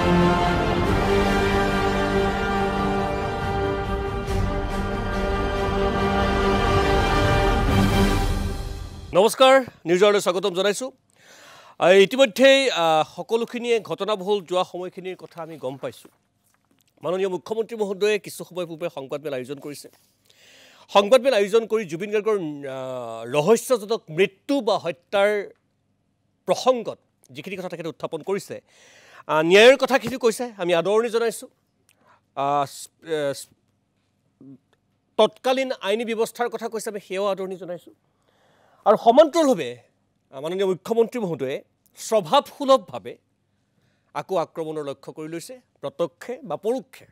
নমস্কাৰ নিউজলৈ স্বাগতম জনাইছো ইতিমধ্যে সকলোখিনিয়ে ঘটনাবহুল যোৱা সময়খিনিৰ কথা আমি গম পাইছো মাননীয় মুখ্যমন্ত্ৰী মহোদয়ে কিছু সময় পূৰ্বে সংবাদমেল আয়োজন কৰিছে সংবাদমেল আয়োজন কৰি জুবিন গাৰ্গৰ ৰহস্যজনক মৃত্যু বা হত্যাৰ প্ৰসংগত যিখিনি কথা তেখেতে উত্থাপন কৰিছে ন্যায়ৰ কথাখিনি কৈছে আমি আদৰণি জনাইছো তৎকালীন আইনী ব্যৱস্থাৰ কথা কৈছে আমি সেয়া আদৰণি জনাইছো আৰু সমান্তৰালভাৱে মাননীয় মুখ্যমন্ত্ৰী মহোদয়ে স্বভাৱসুলভভাৱে আকৌ আক্ৰমণৰ লক্ষ্য কৰি লৈছে প্ৰত্যক্ষে বা পৰোক্ষে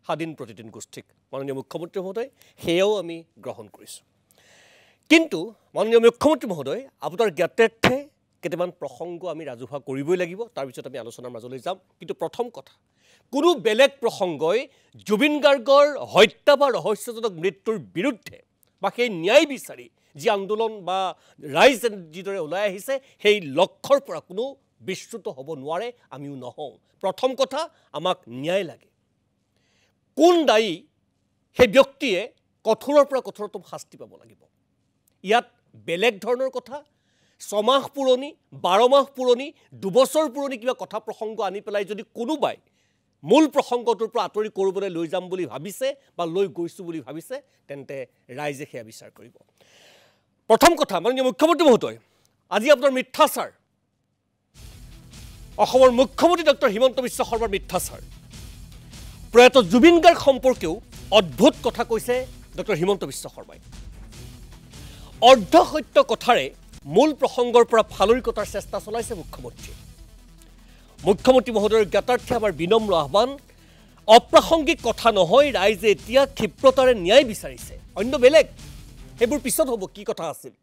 স্বাধীন প্ৰতিদিন গোষ্ঠীক মাননীয় মুখ্যমন্ত্ৰী মহোদয় সেয়াও আমি গ্ৰহণ কৰিছোঁ কিন্তু মাননীয় মুখ্যমন্ত্ৰী মহোদয় আপোনাৰ জ্ঞাতাৰ্থে কেইটামান প্ৰসংগ আমি ৰাজহুৱা কৰিবই লাগিব তাৰপিছত আমি আলোচনাৰ মাজলৈ যাম কিন্তু প্ৰথম কথা কোনো বেলেগ প্ৰসংগই জুবিন গাৰ্গৰ হত্যা বা ৰহস্যজনক মৃত্যুৰ বিৰুদ্ধে বা সেই ন্যায় বিচাৰি যি আন্দোলন বা ৰাইজ যিদৰে ওলাই আহিছে সেই লক্ষ্যৰ পৰা কোনো বিচ্যুত হ'ব নোৱাৰে আমিও নহওঁ প্ৰথম কথা আমাক ন্যায় লাগে কোন দায়ী সেই ব্যক্তিয়ে কঠোৰৰ পৰা কঠোৰতম শাস্তি পাব লাগিব ইয়াত বেলেগ ধৰণৰ কথা 6 মাহ পুৰণি 12 মাহ পুৰণি 2 বছৰ পুৰণি কিবা কথা প্ৰসংগ আনি পেলাই যদি কোনোবাই মূল প্ৰসংগটোৰ পৰা আঁতৰি কৰিবলৈ লৈ যাম বুলি ভাবিছে বা লৈ গৈছো বুলি ভাবিছে তেন্তে ৰাইজে সেয়া বিচাৰ কৰিব প্ৰথম কথা মাননীয় মুখ্যমন্ত্ৰী মহোদয় আজি আপোনাৰ মিথ্যাচাৰ অসমৰ মুখ্যমন্ত্ৰী ডক্টৰ হিমন্ত বিশ্ব শৰ্মাৰ মিথ্যাচাৰ প্ৰয়াত জুবিন গাৰ্গ সম্পৰ্কেও অদ্ভুত কথা কৈছে ডক্টৰ হিমন্ত বিশ্ব শৰ্মাই অৰ্ধ সত্য কথাৰে মূল প্ৰসংগৰ পৰা ফালৰি কটাৰ চেষ্টা চলাইছে মুখ্যমন্ত্ৰী মহোদয়ৰ জ্ঞাতাৰ্থে আমাৰ বিনম্ৰ আহ্বান অপ্ৰাসংগিক কথা নহয় ৰাইজে এতিয়া ক্ষিপ্ৰতাৰে ন্যায় বিচাৰিছে অন্য বেলেগ এইবোৰ পিছত হ'ব কি কথা আছিল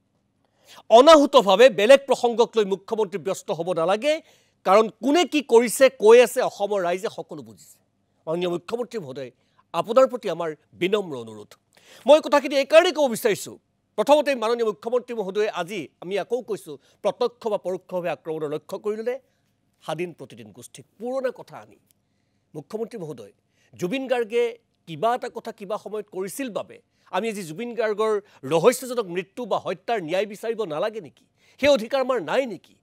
অনাহুতভাৱে বেলেগ প্ৰসংগক লৈ মুখ্যমন্ত্ৰী ব্যস্ত হ'ব নালাগে কাৰণ কোনে কি কৰিছে কৈ আছে অসমৰ ৰাইজে সকলো বুজিছে মাননীয় মুখ্যমন্ত্ৰী মহোদয় আপোনাৰ প্ৰতি আমাৰ বিনম্ৰ অনুৰোধ মই কথাখিনি এইকাৰণে ক'ব বিচাৰিছোঁ প্ৰথমতে মাননীয় মুখ্যমন্ত্ৰী মহোদয়ে আজি আমি আকৌ কৈছোঁ প্ৰত্যক্ষ বা পৰোক্ষভাৱে আক্ৰমণৰ লক্ষ্য কৰিলে স্বাধীন প্ৰতিদিন গোষ্ঠীক পুৰণা কথা আনি মুখ্যমন্ত্ৰী মহোদয় জুবিন গাৰ্গে কিবা এটা কথা কিবা সময়ত কৰিছিল বাবে আমি আজি জুবিন গাৰ্গৰ ৰহস্যজনক মৃত্যু বা হত্যাৰ ন্যায় বিচাৰিব নালাগে নেকি সেই অধিকাৰ আমাৰ নাই নেকি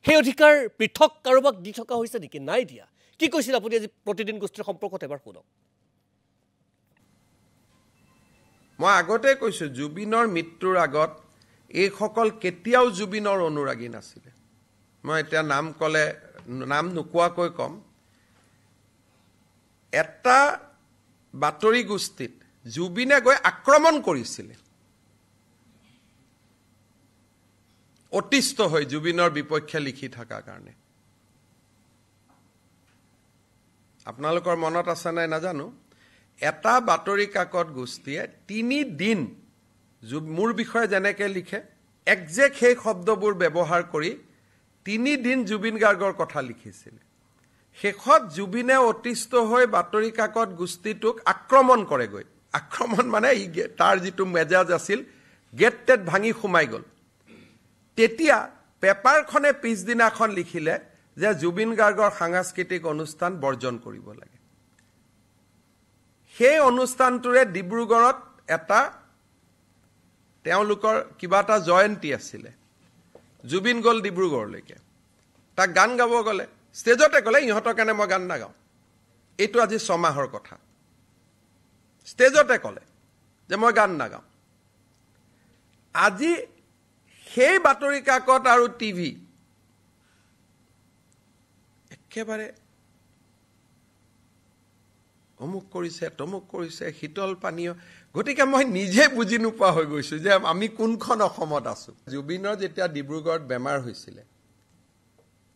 সেই অধিকাৰ পৃথক কাৰোবাক দি থকা হৈছে নেকি নাই দিয়া কি কৈছিল আপুনি আজি প্ৰতিদিন গোষ্ঠীৰ সম্পৰ্কত এবাৰ শুনক মই আগতে কৈছোঁ জুবিনৰ মৃত্যুৰ আগত এইসকল কেতিয়াও জুবিনৰ অনুৰাগী নাছিলে মই এতিয়া নাম নোকোৱাকৈ কম এটা বাতৰি গোষ্ঠীত জুবিনে গৈ আক্ৰমণ কৰিছিলে অতিষ্ঠ হৈ জুবিনৰ বিপক্ষে লিখি থকাৰ কাৰণে আপোনালোকৰ মনত আছে নাই নাজানো এটা বাতৰি কাকত গোষ্ঠীয়ে 3 দিন মোৰ বিষয়ে যেনেকৈ লিখে একজেক্ট সেই শব্দবোৰ ব্যৱহাৰ কৰি 3 দিন জুবিন গাৰ্গৰ কথা লিখিছিল শেষত জুবিনে অতিষ্ঠ হৈ বাতৰি কাকত গোষ্ঠীটোক আক্ৰমণ কৰেগৈ আক্ৰমণ মানে তাৰ যিটো মেজাজ আছিল গেট টেট ভাঙি সোমাই গ'ল তেতিয়া পেপাৰখনে পিছদিনাখন লিখিলে যে জুবিন গাৰ্গৰ সাংস্কৃতিক অনুষ্ঠান বৰ্জন কৰিব লাগে সেই অনুষ্ঠানটোৰে ডিব্ৰুগড়ত এটা তেওঁলোকৰ কিবা এটা জয়ন্তী আছিলে জুবিন গ'ল ডিব্ৰুগড়লৈকে তাক গান গাব গ'লে ষ্টেজতে ক'লে ইহঁতৰ কাৰণে মই গান নাগাওঁ এইটো আজি 6 মাহৰ কথা ষ্টেজতে ক'লে যে মই গান নাগাওঁ আজি সেই বাতৰি কাকত আৰু টিভি একেবাৰে অমুক কৰিছে তমুক কৰিছে শীতল পানীয় গতিকে মই নিজে বুজি নোপোৱা হৈ গৈছোঁ যে আমি কোনখন অসমত আছোঁ জুবিনৰ যেতিয়া ডিব্ৰুগড়ত বেমাৰ হৈছিলে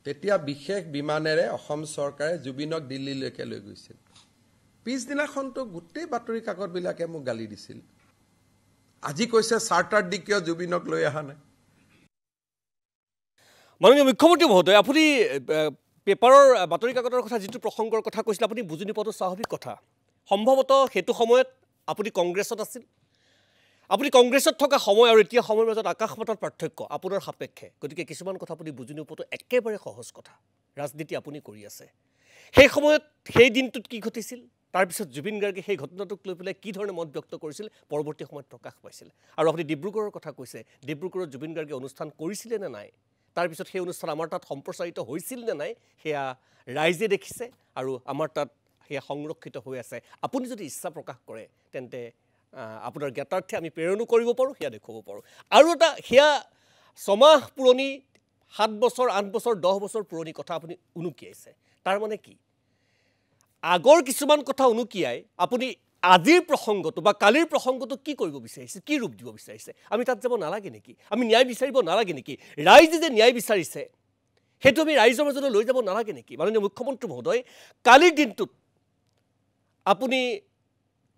তেতিয়া বিশেষ বিমানেৰে অসম চৰকাৰে জুবিনক দিল্লীলৈকে লৈ গৈছিল পিছদিনাখনতো গোটেই বাতৰি কাকতবিলাকে মোক গালি দিছিল আজি কৈছে চাৰ্টাৰ দি কিয় জুবিনক লৈ অহা নাই মাননীয় মুখ্যমন্ত্ৰী মহোদয় আপুনি পেপাৰৰ বাতৰি কাকতৰ কথা যিটো প্ৰসংগৰ কথা কৈছিল আপুনি বুজি নোপোৱাটো স্বাভাৱিক কথা সম্ভৱতঃ সেইটো সময়ত আপুনি কংগ্ৰেছত আছিল আপুনি কংগ্ৰেছত থকা সময় আৰু এতিয়া সময়ৰ মাজত আকাশ পাতাল পাৰ্থক্য আপোনাৰ সাপেক্ষে গতিকে কিছুমান কথা আপুনি বুজি নোপোৱাটো একেবাৰে সহজ কথা ৰাজনীতি আপুনি কৰি আছে সেই সময়ত সেই দিনটোত কি ঘটিছিল তাৰপিছত জুবিন গাৰ্গে সেই ঘটনাটোক লৈ পেলাই কি ধৰণে মত ব্যক্ত কৰিছিল পৰৱৰ্তী সময়ত প্ৰকাশ পাইছিল আৰু আপুনি ডিব্ৰুগড়ৰ কথা কৈছে ডিব্ৰুগড়ত জুবিন গাৰ্গে অনুষ্ঠান কৰিছিলে নে নাই তাৰপিছত সেই অনুষ্ঠান আমাৰ তাত সম্প্ৰচাৰিত হৈছিল নে নাই সেয়া ৰাইজে দেখিছে আৰু আমাৰ তাত সেয়া সংৰক্ষিত হৈ আছে আপুনি যদি ইচ্ছা প্ৰকাশ কৰে তেন্তে আপোনাৰ জ্ঞাতাৰ্থে আমি প্ৰেৰণো কৰিব পাৰোঁ সেয়া দেখুৱাব পাৰোঁ আৰু এটা সেয়া ছমাহ পুৰণি 7 বছৰ 8 বছৰ 10 বছৰ পুৰণি কথা আপুনি উনুকিয়াইছে তাৰ মানে কি আগৰ কিছুমান কথা উনুকিয়াই আপুনি আজিৰ প্ৰসংগটো বা কালিৰ প্ৰসংগটো কি কৰিব বিচাৰিছে কি ৰূপ দিব বিচাৰিছে আমি তাত যাব নালাগে নেকি আমি ন্যায় বিচাৰিব নালাগে নেকি ৰাইজে যে ন্যায় বিচাৰিছে সেইটো আমি ৰাইজৰ মাজলৈ লৈ যাব নালাগে নেকি মাননীয় মুখ্যমন্ত্ৰী মহোদয় কালিৰ দিনটোত আপুনি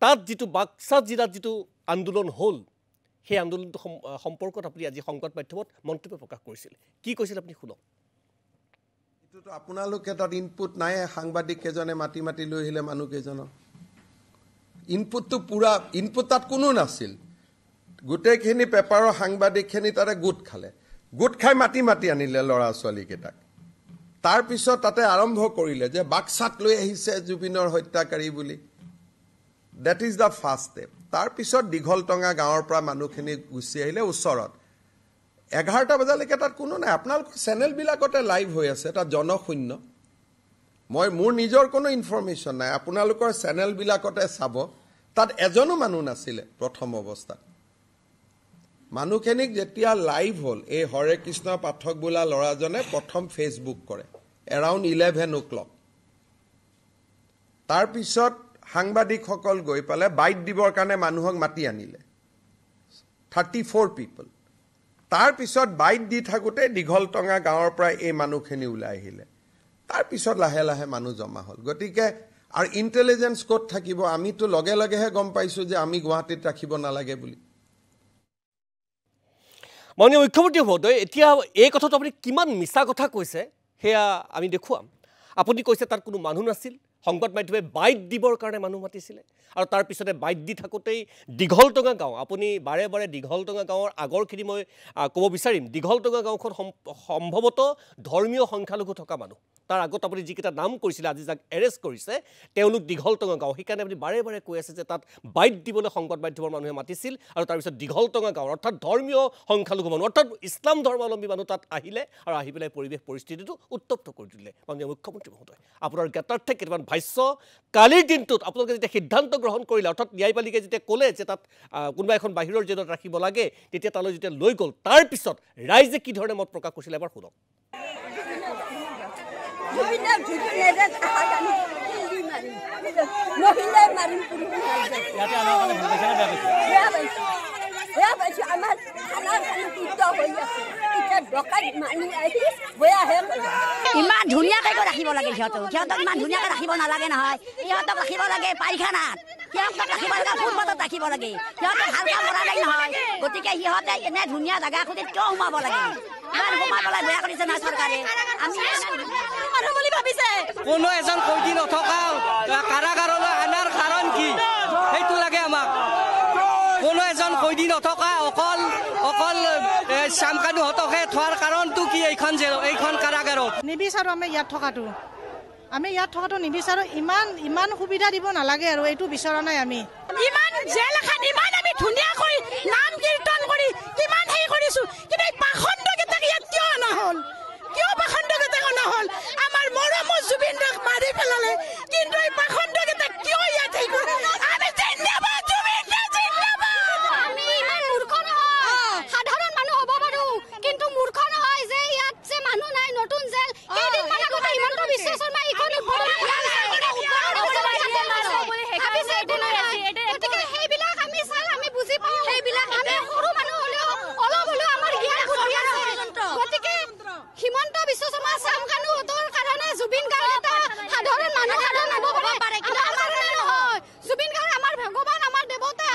তাত যিটো বাক্সা জিলাত যিটো আন্দোলন হ'ল সেই আন্দোলনটো সম্পৰ্কত আপুনি আজি সংবাদ মাধ্যমত মন্তব্য প্ৰকাশ কৰিছিল কি কৈছিল আপুনি শুনক এইটোতো আপোনালোকে তাত ইনপুট নাই সাংবাদিক কেজনে মাতি মাতি লৈ আহিলে মানুহ কেইজনক ইনপুটটো পুৰা ইনপুট তাত কোনো নাছিল গোটেইখিনি পেপাৰৰ সাংবাদিকখিনি তাতে গোট খালে গোট খাই মাতি মাতি আনিলে ল'ৰা ছোৱালীকেইটাক তাৰপিছত তাতে আৰম্ভ কৰিলে যে বাক্সাত লৈ আহিছে জুবিনৰ হত্যাকাৰী বুলি that is the first step তাৰপিছত দীঘলটঙা গাঁৱৰ পৰা মানুহখিনি গুচি আহিলে ওচৰত 11টা বজালৈকে তাত কোনো নাই আপোনালোকৰ চেনেলবিলাকতে লাইভ হৈ আছে তাত জনশূন্য মই মোৰ নিজৰ কোনো ইনফৰমেশ্যন নাই আপোনালোকৰ চেনেলবিলাকতে চাব তাত এজনো মানুহ নাছিলে প্ৰথম অৱস্থাত মানুহখিনিক যেতিয়া লাইভ হ'ল এই হৰে কৃষ্ণ পাঠক বোলা ল'ৰাজনে প্ৰথম ফেচবুক কৰে এৰাউণ্ড 11 o'clock তাৰপিছত সাংবাদিকসকল গৈ পেলাই বাইট দিবৰ কাৰণে মানুহক মাতি আনিলে 34 পিপল তাৰপিছত বাইট দি থাকোঁতে দীঘলটঙা গাঁৱৰ পৰা এই মানুহখিনি ওলাই আহিলে তাৰপিছত লাহে লাহে মানুহ জমা হ'ল গতিকে আৰু ইণ্টেলিজেন্স ক'ত থাকিব আমিতো লগে লগেহে গম পাইছোঁ যে আমি গুৱাহাটীত ৰাখিব নালাগে বুলি মাননীয় মুখ্যমন্ত্ৰী মহোদয় এতিয়া এই কথাটো আপুনি কিমান মিছা কথা কৈছে সেয়া আমি দেখুৱাম আপুনি কৈছে তাত কোনো মানুহ নাছিল সংবাদ মাধ্যমে বাইট দিবৰ কাৰণে মানুহ মাতিছিলে আৰু তাৰপিছতে বাইট দি থাকোঁতেই দীঘলটঙা গাঁও আপুনি বাৰে বাৰে দীঘলটঙা গাঁৱৰ আগৰখিনি মই ক'ব বিচাৰিম দীঘলটঙা গাঁওখন সম্ভৱতঃ ধৰ্মীয় সংখ্যালঘু থকা মানুহ তাৰ আগত আপুনি যিকেইটা নাম কৰিছিলে আজি যাক এৰেষ্ট কৰিছে তেওঁলোক দীঘলটঙা গাঁও সেইকাৰণে আপুনি বাৰে বাৰে কৈ আছে যে তাত বাইট দিবলৈ সংবাদ মাধ্যমৰ মানুহে মাতিছিল আৰু তাৰপিছত দীঘলটঙা গাঁও অৰ্থাৎ ধৰ্মীয় সংখ্যালঘু মানুহ অৰ্থাৎ ইছলাম ধৰ্মাৱলম্বী মানুহ তাত আহিলে আৰু আহি পেলাই পৰিৱেশ পৰিস্থিতিটো উত্তপ্ত কৰি দিলে মাননীয় মুখ্যমন্ত্ৰী মহোদয় আপোনাৰ জ্ঞাতাৰ্থে কেইটামান ভাষ্য কালিৰ দিনটোত আপোনালোকে যেতিয়া সিদ্ধান্ত গ্ৰহণ কৰিলে অৰ্থাৎ ন্যায়পালিকাই যেতিয়া ক'লে যে তাত কোনোবা এখন বাহিৰৰ জেলত ৰাখিব লাগে তেতিয়া তালৈ যেতিয়া লৈ গ'ল তাৰপিছত ৰাইজে কি ধৰণে মত প্ৰকাশ কৰিছিলে এবাৰ শুনক ইমান ধুনীয়াকৈ ৰাখিব লাগে সিহঁতক ইমান ধুনীয়াকৈ ৰাখিব নালাগে নহয় সিহঁতক ৰাখিব লাগে পায়খানাত সিহঁতক ৰাখিব লাগে ফুটপাথত ৰাখিব লাগে সিহঁতে ভাল কাম কৰা নাই নহয় গতিকে সিহঁতে এনে ধুনীয়া জেগা খুঁটি কিয় সোমাব লাগে ইমান সোমাবলৈ বেয়া কৰিছে না চৰকাৰে আমি মানুহ বুলি ভাবিছে কোনো এজন কয়দী নথকা কাৰাগাৰলৈ অনাৰ কাৰণ কি সেইটো লাগে আমাক কোনো এজন কয়দী নথকা অকল শ্যামকানুহঁতকহে থোৱাৰ কাৰণটো কি এইখন কাৰাগাৰত নিবিচাৰোঁ আমি ইয়াত থকাটো নিবিচাৰোঁ ইমান সুবিধা দিব নালাগে আৰু এইটো বিচৰা নাই আমি ইমান জেল এখন ইমান আমি ধুনীয়া কৰি নাম কীৰ্তন কৰি কিমান হেৰি কৰিছোঁ কিন্তু এই পাখণ্ডকেইটাক ইয়াত কিয় নহ'ল নহ'ল আমাৰ মৰমৰ জুবিনক মাৰি পেলালে কিন্তু এই পাখণ্ডকেইটাক কিয় ইয়াত হেৰি কৰি আমি জিন্দাবাদ জুবিন জিন্দাবাদ আমি ইমান মূৰ্খ নহয় সাধাৰণ মানুহ হ'ব পাৰোঁ কিন্তু মূৰ্খ নহয় যে ইয়াত যে মানুহ নাই নতুন জেল কেইদিনমান আগতে হিমন্ত বিশ্ব শৰ্মা এইখন গতিকে সেইবিলাক আমি চাই আমি বুজি পাওঁ সেইবিলাক আমি সৰু মানুহ হ'লেও অলপ হ'লেও আমাৰ জ্ঞান বুদ্ধি আছে গতিকে হিমন্ত বিশ্ব শৰ্মা শ্যামকানুহঁতৰ কাৰণে জুবিন গাৰ্গ এটা সাধাৰণ মানুহ হ'ব পাৰে কিন্তু আমাৰ কাৰণে নহয় জুবিন গাৰ্গ আমাৰ ভগৱান আমাৰ দেৱতা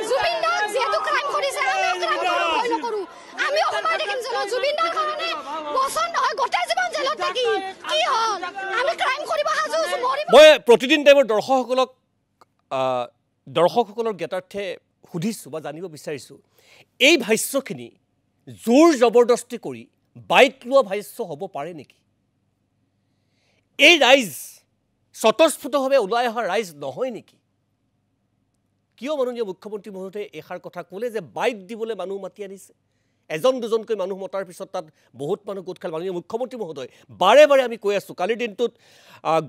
জুবিন দাক যিহেতু ক্ৰাইম কৰিছে আমিও ক্ৰাইম ভয় নকৰোঁ আমিও সময় দেখিম জেলত জুবিন দাৰ কাৰণে বছৰ নহয় গোটেই জীৱন জেলত থাকি কি হ'ল আমি ক্ৰাইম কৰিব সাজু মই প্ৰতিদিন টাইমৰ দৰ্শকসকলৰ জ্ঞাতাৰ্থে সুধিছোঁ বা জানিব বিচাৰিছোঁ এই ভাষ্যখিনি জোৰ জবৰদস্তি কৰি বাইট লোৱা ভাষ্য হ'ব পাৰে নেকি এই ৰাইজ স্বতঃস্ফূৰ্তভাৱে ওলাই অহা ৰাইজ নহয় নেকি? কিয় মাননীয় মুখ্যমন্ত্ৰী মহোদয়ে এষাৰ কথা ক'লে যে বাইট দিবলৈ মানুহ মাতি আনিছে? এজন দুজনকৈ মানুহ মতাৰ পিছত তাত বহুত মানুহ গোট খাল। মাননীয় মুখ্যমন্ত্ৰী মহোদয় বাৰে বাৰে আমি কৈ আছোঁ, কালিৰ দিনটোত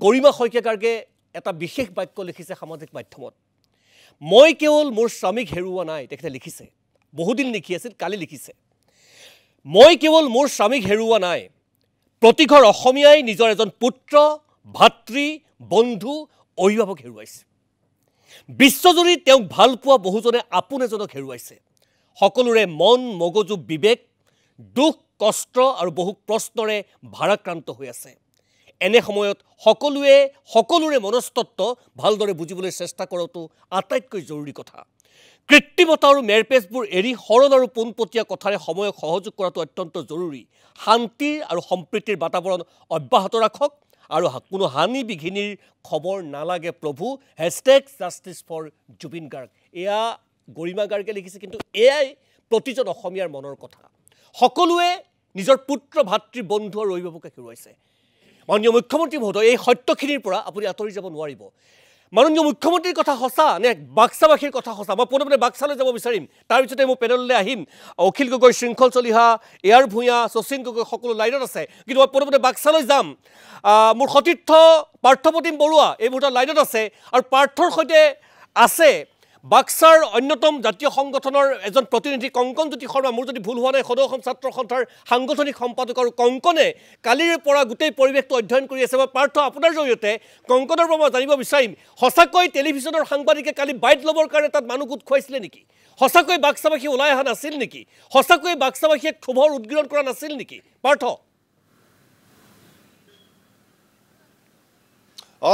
গৰিমা শইকীয়া গাৰ্গে এটা বিশেষ বাক্য লিখিছে সামাজিক মাধ্যমত, মই কেৱল মোৰ স্বামীক হেৰুওৱা নাই। তেখেতে লিখিছে, বহুদিন লিখি আছিল, কালি লিখিছে, মই কেৱল মোৰ স্বামীক হেৰুওৱা নাই, প্ৰতিঘৰ অসমীয়াই নিজৰ এজন পুত্ৰ, ভাতৃ, বন্ধু, অভিভাৱক হেৰুৱাইছে। বিশ্বজুৰি তেওঁক ভাল পোৱা বহুজনে আপোন এজনক হেৰুৱাইছে। সকলোৰে মন, মগজু, বিবেক, দুখ, কষ্ট আৰু বহু প্ৰশ্নৰে ভাৰাক্ৰান্ত হৈ আছে। এনে সময়ত সকলোৰে মনস্তত্ব ভালদৰে বুজিবলৈ চেষ্টা কৰাটো আটাইতকৈ জৰুৰী কথা। কৃত্ৰিমতা আৰু মেৰপেচবোৰ এৰি সৰল আৰু পোনপটীয়া কথাৰে সময়ক সহযোগ কৰাটো অত্যন্ত জৰুৰী। শান্তিৰ আৰু সম্প্ৰীতিৰ বাতাবৰণ অব্যাহত ৰাখক আৰু কোনো হানি বিঘিনিৰ খবৰ নালাগে প্ৰভু। #Justice for Zubeen Garg. এয়া গৰিমা গাৰ্গে লিখিছে, কিন্তু এয়াই প্ৰতিজন অসমীয়াৰ মনৰ কথা। সকলোৱে নিজৰ পুত্ৰ, ভাতৃ, বন্ধু আৰু অভিভাৱকে হেৰুৱাইছে। মাননীয় মুখ্যমন্ত্ৰী মহোদয়, এই সত্যখিনিৰ পৰা আপুনি আঁতৰি যাব নোৱাৰিব। মাননীয় মুখ্যমন্ত্ৰীৰ কথা সঁচা নে বাক্সাবাসীৰ কথা সঁচা? মই পোনে বাক্সালৈ যাব বিচাৰিম, তাৰপিছতে মোৰ পেনেললৈ আহিম। অখিল গগৈ, শৃংখল চলিহা, এয়াৰ ভূঞা, শচীন গগৈ সকলো লাইনত আছে, কিন্তু মই পোনে বাক্সালৈ যাম। মোৰ সতীৰ্থ পাৰ্থপ্ৰতিম বৰুৱা এই মুহূৰ্তত লাইনত আছে, আৰু পাৰ্থৰ সৈতে আছে বাক্সাৰ অন্যতম জাতীয় সংগঠনৰ এজন প্ৰতিনিধি কংকনজ্যোতি শৰ্মা। মোৰ যদি ভুল হোৱা নাই, সদৌ অসম ছাত্ৰ সন্থাৰ সাংগঠনিক সম্পাদক। আৰু কংকনে কালিৰে পৰা গোটেই পৰিৱেশটো অধ্যয়ন কৰি আছে। মই পাৰ্থ, আপোনাৰ জৰিয়তে কংকনৰ পৰা মই জানিব বিচাৰিম, সঁচাকৈ টেলিভিশ্যনৰ সাংবাদিকে কালি বাইট ল'বৰ কাৰণে তাত মানুহ গোট খুৱাইছিলে নেকি? সঁচাকৈ বাক্সাবাসী ওলাই অহা নাছিল নেকি? সঁচাকৈ বাক্সাবাসীয়ে ক্ষোভৰ উদ্গীৰণ কৰা নাছিল নেকি? পাৰ্থ।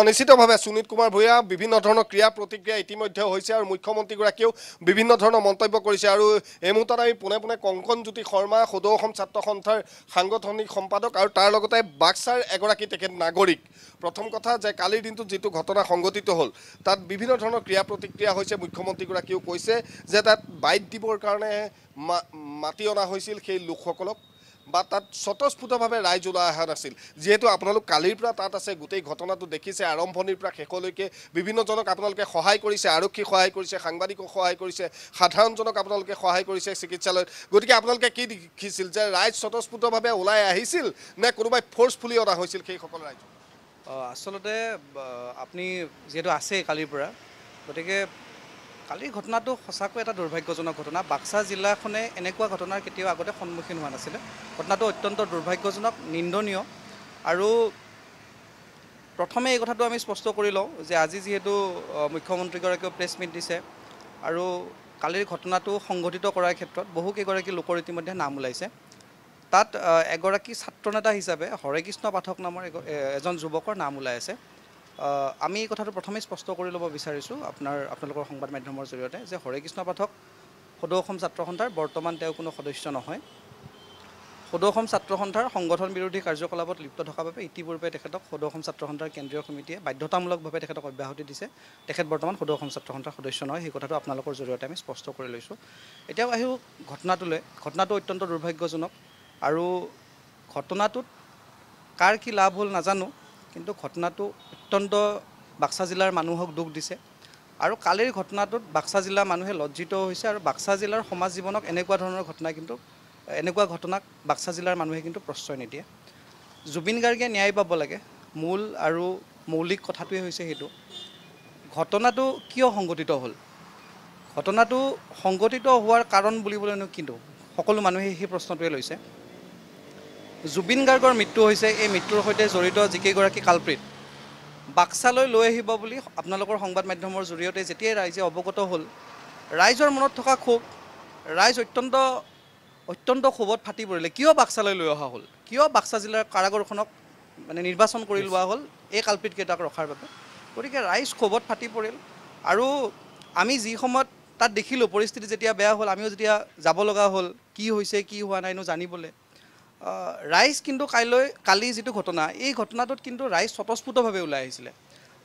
নিশ্চিতভাৱে সুনীত কুমাৰ ভূঞা, বিভিন্ন ধৰণৰ ক্ৰিয়া প্ৰতিক্ৰিয়া ইতিমধ্যে হৈছে আৰু মুখ্যমন্ত্ৰীগৰাকীয়েও বিভিন্ন ধৰণৰ মন্তব্য কৰিছে। আৰু এই মুহূৰ্তত আমি পোনে কংকনজ্যোতি শৰ্মা, সদৌ অসম ছাত্ৰ সন্থাৰ সাংগঠনিক সম্পাদক, আৰু তাৰ লগতে বাক্সাৰ এগৰাকী তেখেত নাগৰিক। প্ৰথম কথা যে কালিৰ দিনটোত যিটো ঘটনা সংঘটিত হ'ল, তাত বিভিন্ন ধৰণৰ ক্ৰিয়া প্ৰতিক্ৰিয়া হৈছে। মুখ্যমন্ত্ৰীগৰাকীয়েও কৈছে যে তাত বাইট দিবৰ কাৰণে মাতি অনা হৈছিল সেই লোকসকলক, বা তাত স্বতঃস্ফূৰ্তভাৱে ৰাইজ ওলাই অহা নাছিল। যিহেতু আপোনালোক কালিৰ পৰা তাত আছে, গোটেই ঘটনাটো দেখিছে আৰম্ভণিৰ পৰা শেষলৈকে। বিভিন্নজনক আপোনালোকে সহায় কৰিছে, আৰক্ষীক সহায় কৰিছে, সাংবাদিকক সহায় কৰিছে, সাধাৰণজনক আপোনালোকে সহায় কৰিছে চিকিৎসালয়ত। গতিকে আপোনালোকে কি দেখিছিল যে ৰাইজ স্বতঃস্ফূৰ্তভাৱে ওলাই আহিছিল নে কোনোবাই ফ'ৰ্চফুলি অনা হৈছিল সেইসকল ৰাইজ? আচলতে আপুনি যিহেতু আছে কালিৰ পৰা, গতিকে কালিৰ ঘটনাটো সঁচাকৈ এটা দুৰ্ভাগ্যজনক ঘটনা। বাক্সা জিলাখনে এনেকুৱা ঘটনাৰ কেতিয়াও আগতে সন্মুখীন হোৱা নাছিলে। ঘটনাটো অত্যন্ত দুৰ্ভাগ্যজনক, নিন্দনীয়। আৰু প্ৰথমে এই কথাটো আমি স্পষ্ট কৰি লওঁ যে আজি যিহেতু মুখ্যমন্ত্ৰীগৰাকীয়েও প্ৰেছ মিট দিছে, আৰু কালিৰ ঘটনাটো সংঘটিত কৰাৰ ক্ষেত্ৰত বহুকেইগৰাকী লোকৰ ইতিমধ্যে নাম ওলাইছে। তাত এগৰাকী ছাত্ৰনেতা হিচাপে হৰেকৃষ্ণ পাঠক নামৰ এজন যুৱকৰ নাম ওলাই আছে। আমি এই কথাটো প্ৰথমে স্পষ্ট কৰি ল'ব বিচাৰিছোঁ আপোনালোকৰ সংবাদ মাধ্যমৰ জৰিয়তে, যে হৰেকৃষ্ণ পাঠক সদৌ অসম ছাত্ৰ সন্থাৰ বৰ্তমান তেওঁ কোনো সদস্য নহয়। সদৌ অসম ছাত্ৰ সন্থাৰ সংগঠন বিৰোধী কাৰ্যকলাপত লিপ্ত থকাৰ বাবে ইতিপূৰ্বে তেখেতক সদৌ অসম ছাত্ৰ সন্থাৰ কেন্দ্ৰীয় সমিতিয়ে বাধ্যতামূলকভাৱে তেখেতক অব্যাহতি দিছে। তেখেত বৰ্তমান সদৌ অসম ছাত্ৰ সন্থাৰ সদস্য নহয়, সেই কথাটো আপোনালোকৰ জৰিয়তে আমি স্পষ্ট কৰি লৈছোঁ। এতিয়াও আহিও ঘটনাটোলৈ। ঘটনাটো অত্যন্ত দুৰ্ভাগ্যজনক, আৰু ঘটনাটোত কাৰ কি লাভ হ'ল নাজানো, কিন্তু ঘটনাটো অত্যন্ত বাক্সা জিলাৰ মানুহক দুখ দিছে। আৰু কালিৰ ঘটনাটোত বাক্সা জিলাৰ মানুহে লজ্জিত হৈছে, আৰু বাক্সা জিলাৰ সমাজ জীৱনক এনেকুৱা ঘটনাক বাক্সা জিলাৰ মানুহে কিন্তু প্ৰশ্ৰয় নিদিয়ে। জুবিন গাৰ্গে ন্যায় পাব লাগে, মূল আৰু মৌলিক কথাটোৱে হৈছে সেইটো। ঘটনাটো কিয় সংঘটিত হ'ল? ঘটনাটো সংঘটিত হোৱাৰ কাৰণ বুলিবলৈনো কিন্তু সকলো মানুহে সেই প্ৰশ্নটোৱে লৈছে। জুবিন গাৰ্গৰ মৃত্যু হৈছে, এই মৃত্যুৰ সৈতে জড়িত যিকেইগৰাকী কালপ্ৰিট বাক্সালৈ লৈ আহিব বুলি আপোনালোকৰ সংবাদ মাধ্যমৰ জৰিয়তে যেতিয়াই ৰাইজে অৱগত হ'ল, ৰাইজৰ মনত থকা ক্ষোভ, ৰাইজ অত্যন্ত ক্ষোভত ফাটি পৰিলে। কিয় বাক্সালৈ লৈ অহা হ'ল? কিয় বাক্সা জিলাৰ কাৰাগাৰখনক নিৰ্বাচন কৰি লোৱা হ'ল এই কালপ্ৰিটকেইটাক ৰখাৰ বাবে? গতিকে ৰাইজ ক্ষোভত ফাটি পৰিল। আৰু আমি যি সময়ত তাত দেখিলোঁ, পৰিস্থিতি যেতিয়া বেয়া হ'ল, আমিও যেতিয়া যাব লগা হ'ল কি হৈছে কি হোৱা নাইনো জানিবলৈ, ৰাইজ কিন্তু কালি যিটো ঘটনা, এই ঘটনাটোত কিন্তু ৰাইজ স্বতঃস্ফূৰ্তভাৱে ওলাই আহিছিলে।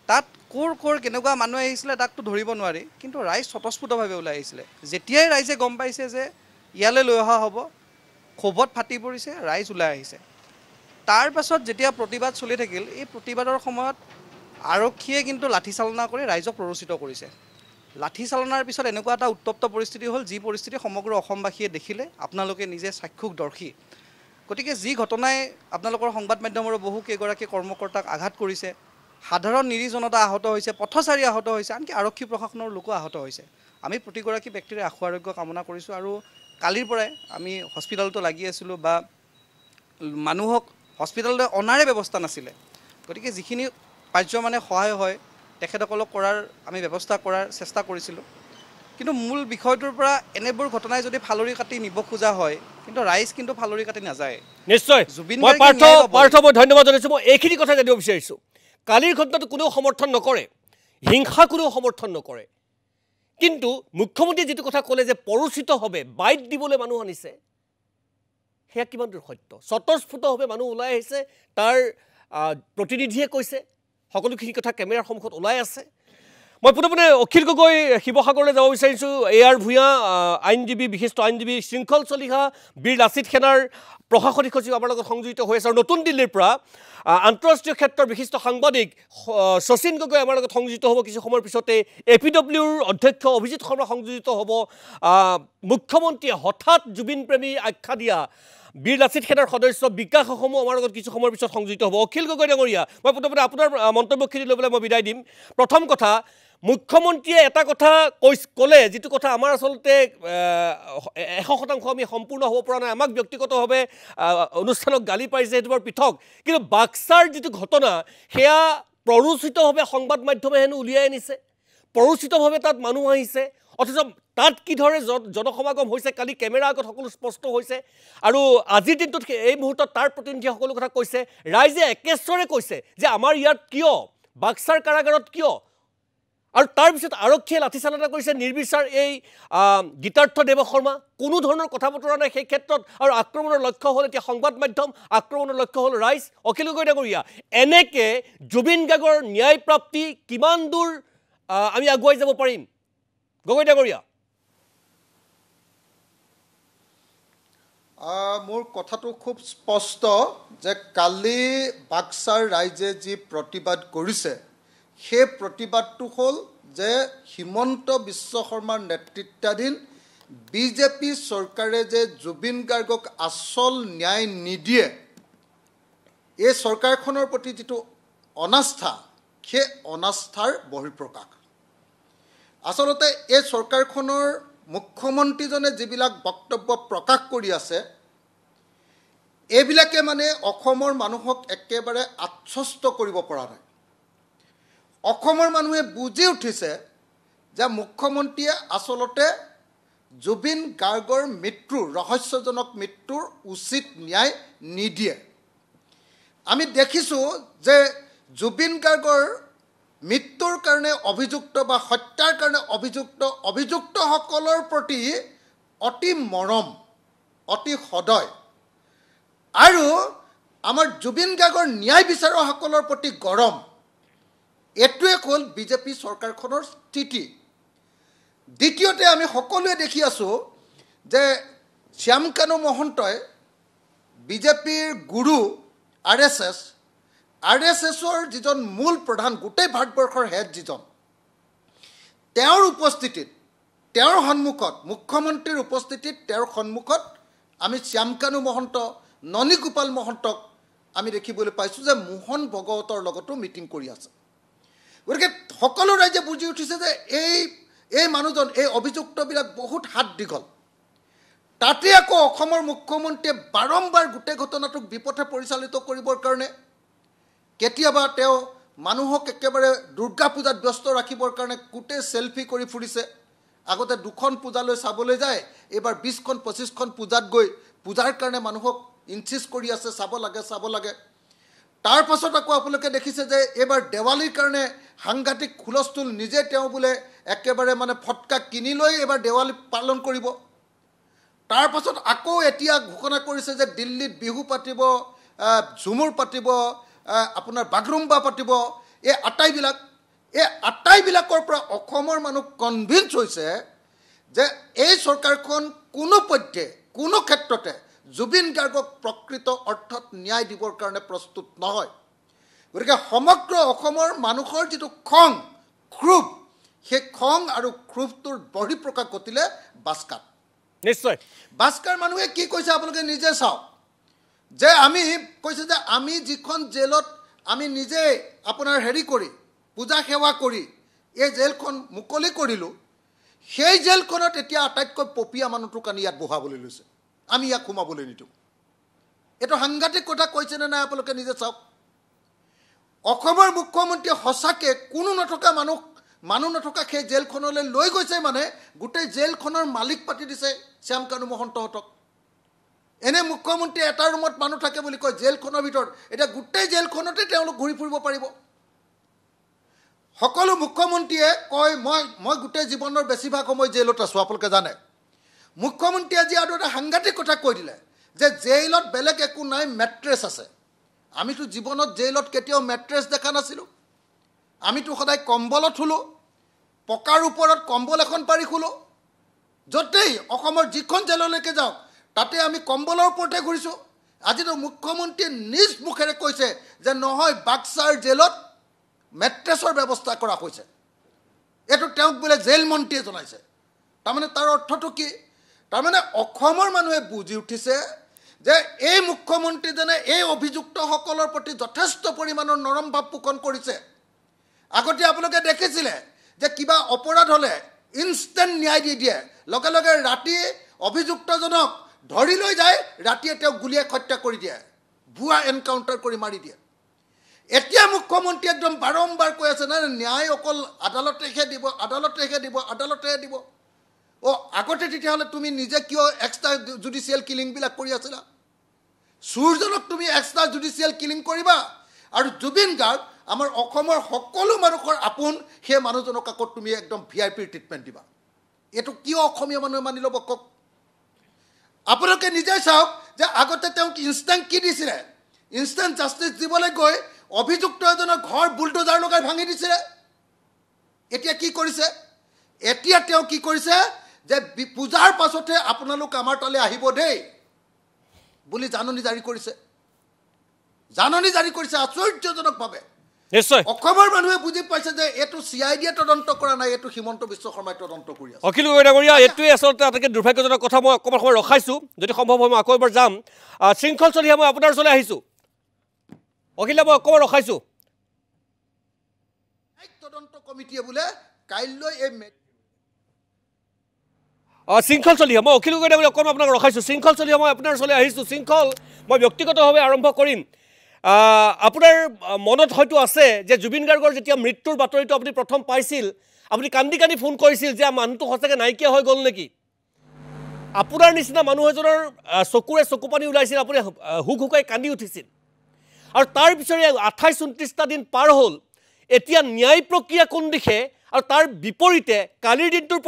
তাত ক'ৰ কেনেকুৱা মানুহ আহিছিলে তাকতো ধৰিব নোৱাৰি, কিন্তু ৰাইজ স্বতঃস্ফূৰ্তভাৱে ওলাই আহিছিলে। যেতিয়াই ৰাইজে গম পাইছে যে ইয়ালৈ লৈ অহা হ'ব, ক্ষোভত ফাটি পৰিছে, ৰাইজ ওলাই আহিছে। তাৰ পাছত যেতিয়া প্ৰতিবাদ চলি থাকিল এই প্ৰতিবাদৰ সময়ত আৰক্ষীয়ে কিন্তু লাঠিচালনা কৰি ৰাইজক প্ৰৰোচিত কৰিছে লাঠি চালনাৰ পিছত এনেকুৱা এটা উত্তপ্ত পৰিস্থিতি হ'ল যি পৰিস্থিতি সমগ্ৰ অসমবাসীয়ে দেখিলে আপোনালোকে নিজে সাক্ষুকদৰ্শী গতিকে যি ঘটনাই আপোনালোকৰ সংবাদ মাধ্যমৰ বহু কেইগৰাকী কৰ্মকৰ্তাক আঘাত কৰিছে সাধাৰণ নিৰীহ জনতা আহত হৈছে পথচাৰী আহত হৈছে আনকি আৰক্ষী প্ৰশাসনৰ লোকো আহত হৈছে আমি প্ৰতিগৰাকী ব্যক্তিৰে আশু আৰোগ্য কামনা কৰিছোঁ আৰু কালিৰ পৰাই আমি হস্পিটেলতো লাগি আছিলোঁ বা মানুহক হস্পিটেললৈ অনাৰে ব্যৱস্থা নাছিলে গতিকে যিখিনি কাৰ্য মানে সহায় হয় তেখেতসকলক কৰাৰ আমি ব্যৱস্থা কৰাৰ চেষ্টা কৰিছিলোঁ কিন্তু মূল বিষয়টোৰ পৰা এনেবোৰ ঘটনাই যদি ফালৰি কাটি নিব খোজা হয় কিন্তু ৰাইজ কিন্তু ফালৰি কাটি নাযায় নিশ্চয় মই পাৰ্থ মই ধন্যবাদ জনাইছোঁ মই এইখিনি কথা জানিব বিচাৰিছোঁ কালিৰ ঘটনাটো কোনেও সমৰ্থন নকৰে হিংসা কোনেও সমৰ্থন নকৰে কিন্তু মুখ্যমন্ত্ৰীয়ে যিটো কথা ক'লে যে পৰোচিত হবে বাইট দিবলৈ মানুহ আনিছে সেয়া কিমান দূৰ সত্য স্বতঃস্ফূৰ্তভাৱে মানুহ ওলাই আহিছে তাৰ প্ৰতিনিধিয়ে কৈছে সকলোখিনি কথা কেমেৰাৰ সন্মুখত ওলাই আছে মই পুনঃ অখিল গগৈ শিৱসাগৰলৈ যাব বিচাৰিছোঁ AR ভূঞা আইনজীৱী বিশিষ্ট আইনজীৱী শৃংখল চলিহা বীৰ লাচিত সেনাৰ প্ৰশাসনিক সচিব আমাৰ লগত সংযুক্ত হৈ আছে আৰু নতুন দিল্লীৰ পৰা আন্তঃৰাষ্ট্ৰীয় ক্ষেত্ৰৰ বিশিষ্ট সাংবাদিক শচীন গগৈ আমাৰ লগত সংযুক্ত হ'ব কিছু সময়ৰ পিছতে APWৰ অধ্যক্ষ অভিজিত শৰ্মা সংযোজিত হ'ব মুখ্যমন্ত্ৰীয়ে হঠাৎ জুবিন প্ৰেমী আখ্যা দিয়া বীৰ লাচিত সেনাৰ সদস্য বিকাশ অসমো আমাৰ লগত কিছু সময়ৰ পিছত সংযুক্ত হ'ব অখিল গগৈ ডাঙৰীয়া মই প্ৰথমতে আপোনাৰ মন্তব্যখিনি লৈ পেলাই মই বিদায় দিম প্ৰথম কথা মুখ্যমন্ত্ৰীয়ে এটা কথা ক'লে যিটো কথা আমাৰ আচলতে 100% আমি সম্পূৰ্ণ হ'ব পৰা নাই আমাক ব্যক্তিগতভাৱে অনুষ্ঠানক গালি পাৰিছে সেইটো বৰ পৃথক কিন্তু বাক্সাৰ যিটো ঘটনা সেয়া প্ৰৰোচিতভাৱে সংবাদ মাধ্যমে হেনো উলিয়াই আনিছে প্ৰৰোচিতভাৱে তাত মানুহ আহিছে অথচ তাত কি ধৰে জনসমাগম হৈছে কালি কেমেৰা আগত সকলো স্পষ্ট হৈছে আৰু আজিৰ দিনটোত এই মুহূৰ্তত তাৰ প্ৰতিনিধি সকলো কথা কৈছে ৰাইজে একেস্বৰে কৈছে যে আমাৰ ইয়াত কিয় বাক্সাৰ কাৰাগাৰত কিয় আৰু তাৰ পিছত আৰক্ষীয়ে লাঠিচালনা কৰিছে নিৰ্বিচাৰ এই গীতাৰ্থ দেৱ শৰ্মা কোনো ধৰণৰ কথা বতৰা নাই সেই ক্ষেত্ৰত আৰু আক্ৰমণৰ লক্ষ্য হ'ল এতিয়া সংবাদ মাধ্যম আক্ৰমণৰ লক্ষ্য হ'ল ৰাইজ অখিল গগৈ ডাঙৰীয়া এনেকে জুবিন গাৰ্গৰ ন্যায় প্ৰাপ্তি কিমান দূৰ আমি আগুৱাই যাব পাৰিম গগৈ ডাঙৰীয়া মোৰ কথাটো খুব স্পষ্ট যে কালি বাক্সাৰ ৰাইজে যি প্ৰতিবাদ কৰিছে সেই প্ৰতিবাদটো হ'ল যে হিমন্ত বিশ্ব শৰ্মাৰ নেতৃত্বাধীন বিজেপি চৰকাৰে যে জুবিন গাৰ্গক আচল ন্যায় নিদিয়ে এই চৰকাৰখনৰ প্ৰতি যিটো অনাস্থা সেই অনাস্থাৰ বহিঃপ্ৰকাশ আচলতে এই চৰকাৰখনৰ মুখ্যমন্ত্ৰীজনে যিবিলাক বক্তব্য প্ৰকাশ কৰি আছে এইবিলাকে মানে অসমৰ মানুহক একেবাৰে আশ্বস্ত কৰিব পৰা নাই অসমৰ মানুহে বুজি উঠিছে যে মুখ্যমন্ত্ৰীয়ে আচলতে জুবিন গাৰ্গৰ মৃত্যুৰ ৰহস্যজনক মৃত্যুৰ উচিত ন্যায় নিদিয়ে আমি দেখিছোঁ যে জুবিন গাৰ্গৰ মৃত্যুৰ কাৰণে অভিযুক্ত বা হত্যাৰ কাৰণে অভিযুক্তসকলৰ প্ৰতি অতি মৰম অতি সদয় আৰু আমাৰ জুবিন গাৰ্গৰ ন্যায় বিচাৰকসকলৰ প্ৰতি গৰম এটোৱে হ'ল বিজেপি চৰকাৰখনৰ স্থিতি দ্বিতীয়তে আমি সকলোৱে দেখি আছোঁ যে শ্যামকানু মহন্তই বিজেপিৰ গুৰু RSSৰ যিজন মূল প্ৰধান গোটেই ভাৰতবৰ্ষৰ হেড যিজন তেওঁৰ উপস্থিতিত তেওঁৰ সন্মুখত মুখ্যমন্ত্ৰীৰ উপস্থিতিত তেওঁৰ সন্মুখত আমি শ্যামকানু মহন্ত ননী গোপাল মহন্তক আমি দেখিবলৈ পাইছোঁ যে মোহন ভগৱতৰ লগতো মিটিং কৰি আছে গতিকে সকলো ৰাইজে বুজি উঠিছে যে এই মানুহজন এই অভিযুক্তবিলাক বহুত হাত দীঘল তাতে আকৌ অসমৰ মুখ্যমন্ত্ৰীয়ে বাৰম্বাৰ গোটেই ঘটনাটোক বিপথে পৰিচালিত কৰিবৰ কাৰণে কেতিয়াবা তেওঁ মানুহক একেবাৰে দুৰ্গা পূজাত ব্যস্ত ৰাখিবৰ কাৰণে গোটেই চেলফি কৰি ফুৰিছে আগতে দুখন পূজালৈ চাবলৈ যায় এইবাৰ 20খন 25খন পূজাত গৈ পূজাৰ কাৰণে মানুহক ইনচিষ্ট কৰি আছে চাব লাগে তাৰ পাছত আকৌ আপোনালোকে দেখিছে যে এইবাৰ দেৱালীৰ কাৰণে সাংঘাতিক হুলস্থুল নিজে তেওঁ বোলে একেবাৰে মানে ফটকা কিনি লৈ এইবাৰ দেৱালী পালন কৰিব তাৰ পাছত আকৌ এতিয়া ঘোষণা কৰিছে যে দিল্লীত বিহু পাতিব ঝুমুৰ পাতিব আপোনাৰ বাগৰুম্বা পাতিব এই আটাইবিলাকৰ পৰা অসমৰ মানুহ কনভিন্স হৈছে যে এই চৰকাৰখন কোনো পধ্যে কোনো ক্ষেত্ৰতে জুবিন গাৰ্গক প্ৰকৃত অৰ্থত ন্যায় দিবৰ কাৰণে প্ৰস্তুত নহয় গতিকে সমগ্ৰ অসমৰ মানুহৰ যিটো খং ক্ৰোধ সেই খং আৰু ক্ৰোধটোৰ বহিঃপ্ৰকাশ ঘটিলে বাস্কাত নিশ্চয় বাস্কাৰ মানুহে কি কৈছে আপোনালোকে নিজে চাওক যে আমি কৈছে যে আমি যিখন জেলত আমি নিজে আপোনাৰ হেৰি কৰি পূজা সেৱা কৰি এই জেলখন মুকলি কৰিলোঁ সেই জেলখনত এতিয়া আটাইতকৈ পপীয়া মানুহটোক আনি ইয়াত বহাবলৈ লৈছে আমি ইয়াক সোমাবলৈ নিদিওঁ এইটো সাংঘাতিক কথা কৈছেনে নাই আপোনালোকে নিজে চাওক অসমৰ মুখ্যমন্ত্ৰীয়ে সঁচাকৈ কোনো নথকা মানুহ নথকা সেই জেলখনলৈ লৈ গৈছে মানে গোটেই জেলখনৰ মালিক পাতি দিছে শ্যামকানু মহন্তহঁতক এনে মুখ্যমন্ত্ৰীয়ে এটা ৰুমত মানুহ থাকে বুলি কয় জেলখনৰ ভিতৰত এতিয়া গোটেই জেলখনতে তেওঁলোক ঘূৰি ফুৰিব পাৰিব সকলো মুখ্যমন্ত্ৰীয়ে কয় মই গোটেই জীৱনৰ বেছিভাগ সময় জেলত আছোঁ আপোনালোকে জানে মুখ্যমন্ত্ৰীয়ে আজি আৰু এটা সাংঘাতিক কথা কৈ দিলে যে জেইলত বেলেগ একো নাই মেট্ৰেছ আছে আমিতো জীৱনত জেইলত কেতিয়াও মেট্ৰেছ দেখা নাছিলোঁ আমিতো সদায় কম্বলত শুলোঁ পকাৰ ওপৰত কম্বল এখন পাৰি শুলোঁ য'তেই অসমৰ যিখন জেললৈকে যাওঁ তাতে আমি কম্বলৰ ওপৰতে ঘূৰিছোঁ আজিতো মুখ্যমন্ত্ৰীয়ে নিজ মুখেৰে কৈছে যে নহয় বাক্সাৰ জেলত মেট্ৰেছৰ ব্যৱস্থা কৰা হৈছে এইটো তেওঁক বোলে জেল মন্ত্ৰীয়ে জনাইছে তাৰমানে তাৰ অৰ্থটো কি তাৰমানে অসমৰ মানুহে বুজি উঠিছে যে এই মুখ্যমন্ত্ৰীজনে এই অভিযুক্তসকলৰ প্ৰতি যথেষ্ট পৰিমাণৰ নৰম ভাৱ পোষণ কৰিছে আগতে আপোনালোকে দেখিছিলে যে কিবা অপৰাধ হ'লে ইনষ্টেণ্ট ন্যায় দি দিয়ে লগে লগে ৰাতি অভিযুক্তজনক ধৰি লৈ যায় ৰাতিয়ে তেওঁক গুলীয়াই হত্যা কৰি দিয়ে ভুৱা এনকাউণ্টাৰ কৰি মাৰি দিয়ে এতিয়া মুখ্যমন্ত্ৰী একদম বাৰম্বাৰ কৈ আছে না ন্যায় অকল আদালতেহে দিব আগতে তেতিয়াহ'লে তুমি নিজে কিয় এক্সট্ৰা জুডিচিয়েল কিলিংবিলাক কৰি আছিলা চুৰজনক তুমি এক্সট্ৰা জুডিচিয়েল কিলিং কৰিবা আৰু জুবিন গাৰ্গ আমাৰ অসমৰ সকলো মানুহৰ আপোন সেই মানুহজনক আকৌ তুমি একদম VIP ট্ৰিটমেণ্ট দিবা এইটো কিয় অসমীয়া মানুহে মানি ল'ব কওক আপোনালোকে নিজে চাওক যে আগতে তেওঁক ইনষ্টেণ্ট কি দিছিলে ইনষ্টেণ্ট জাষ্টিছ দিবলৈ গৈ অভিযুক্ত এজনৰ ঘৰ বুলডোজাৰ লগাই ভাঙি দিছিলে এতিয়া কি কৰিছে তেওঁ কি কৰিছে যে পূজাৰ পাছতে আপোনালোক আমাৰ তালৈ আহিব দেই বুলি জাননী জাৰি কৰিছে আশ্চৰ্যজনকভাৱে নিশ্চয় অসমৰ মানুহে বুজি পাইছে যে এইটো CID তদন্ত কৰা নাই এইটো হিমন্ত বিশ্ব শৰ্মাই তদন্ত কৰি আছে অখিল গগৈ ডাঙৰীয়া এইটোৱে আচলতে আটাইতকৈ দুৰ্ভাগ্যজনক কথা মই অকণমান সময় ৰখাইছোঁ যদি সম্ভৱ হয় মই আকৌ এবাৰ যাম শৃংখল চলিহা মই আপোনাৰ ওচৰলৈ আহিছোঁ অখিল মই অকণমান ৰখাইছোঁ তদন্ত কমিটিয়ে বোলে কাইলৈ এই শৃংখল চলিহা মই অখিল গগৈ ডাঙৰীয়া অকণমান আপোনাক ৰখাইছোঁ শৃংখল চলিহা মই আপোনাৰ ওচৰলৈ আহিছোঁ শৃংখল মই ব্যক্তিগতভাৱে আৰম্ভ কৰিম আপোনাৰ মনত হয়তো আছে যে জুবিন গাৰ্গৰ যেতিয়া মৃত্যুৰ বাতৰিটো আপুনি প্ৰথম পাইছিল আপুনি কান্দি কান্দি ফোন কৰিছিল যে মানুহটো সঁচাকৈ নাইকিয়া হৈ গ'ল নেকি আপোনাৰ নিচিনা মানুহ এজনৰ চকুৰে চকুপানী ওলাইছিল আপুনি হুক হুকাই কান্দি উঠিছিল আৰু তাৰ পিছৰে 28-29টা দিন পাৰ হ'ল এতিয়া ন্যায় প্ৰক্ৰিয়া কোন দিশে আৰু তাৰ বিপৰীতে কালিৰ দিনটোৰ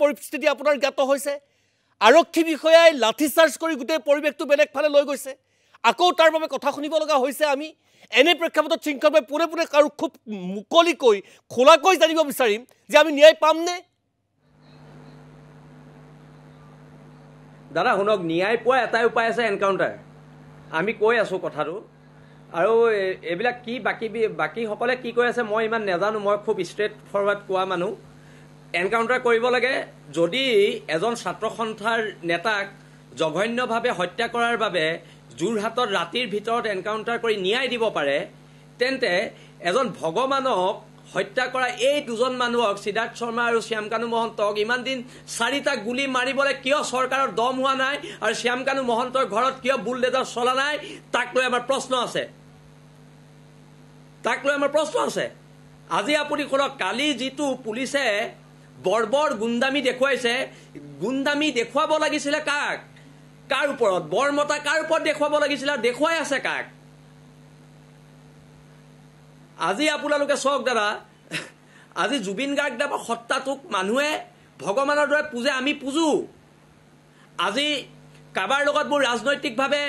পৰিস্থিতি আপোনাৰ জ্ঞাত হৈছে আৰক্ষী বিষয়াই লাঠিচাৰ্জ কৰি গোটেই পৰিৱেশটো বেলেগ ফালে লৈ গৈছে আকৌ তাৰ বাবে কথা শুনিব লগা হৈছে আমি এনে প্ৰেক্ষাপটত শৃংখলভাৱে পোনে আৰু খুব মুকলিকৈ খোলাকৈ জানিব বিচাৰিম যে আমি ন্যায় পামনে দাদা শুনক ন্যায় পোৱা এটাই উপায় আছে এনকাউণ্টাৰ আমি কৈ আছোঁ কথাটো আৰু এইবিলাক কি বাকীসকলে কি কৈ আছে মই ইমান নাজানো মই খুব ষ্ট্ৰেইট ফৰৱাৰ্ড কোৱা মানুহ এনকাউণ্টাৰ কৰিব লাগে যদি এজন ছাত্ৰ সন্থাৰ নেতাক জঘন্যভাৱে হত্যা কৰাৰ বাবে যোৰহাটত ৰাতিৰ ভিতৰত এনকাউণ্টাৰ কৰি ন্যায় দিব পাৰে তেন্তে এজন ভগৱানক হত্যা কৰা এই দুজন মানুহক সিদ্ধাৰ্থ শৰ্মা আৰু শ্যামকানু মহন্তক ইমান দিন 4টা গুলি মাৰিবলৈ কিয় চৰকাৰৰ দম হোৱা নাই আৰু শ্যামকানু মহন্তৰ ঘৰত কিয় বুলডেজাৰ চলা নাই তাক লৈ আমাৰ প্ৰশ্ন আছে আজি আপুনি শুনক কালি যিটো পুলিচে বৰ্বৰ গুণ্ডামি দেখুৱাইছে গুণ্ডামি দেখুৱাব লাগিছিলে কাৰ ওপৰত বৰমতা কাৰ ওপৰত দেখুৱাব লাগিছিলে দেখুৱাই আছে কাক আজি আপোনালোকে চাওক দাদা আজি জুবিন গাৰ্গদেৱৰ সত্তাটোক মানুহে ভগৱানৰ দৰে পূজে আমি পূজো আজি কাবাৰ লগত মোৰ ৰাজনৈতিকভাৱে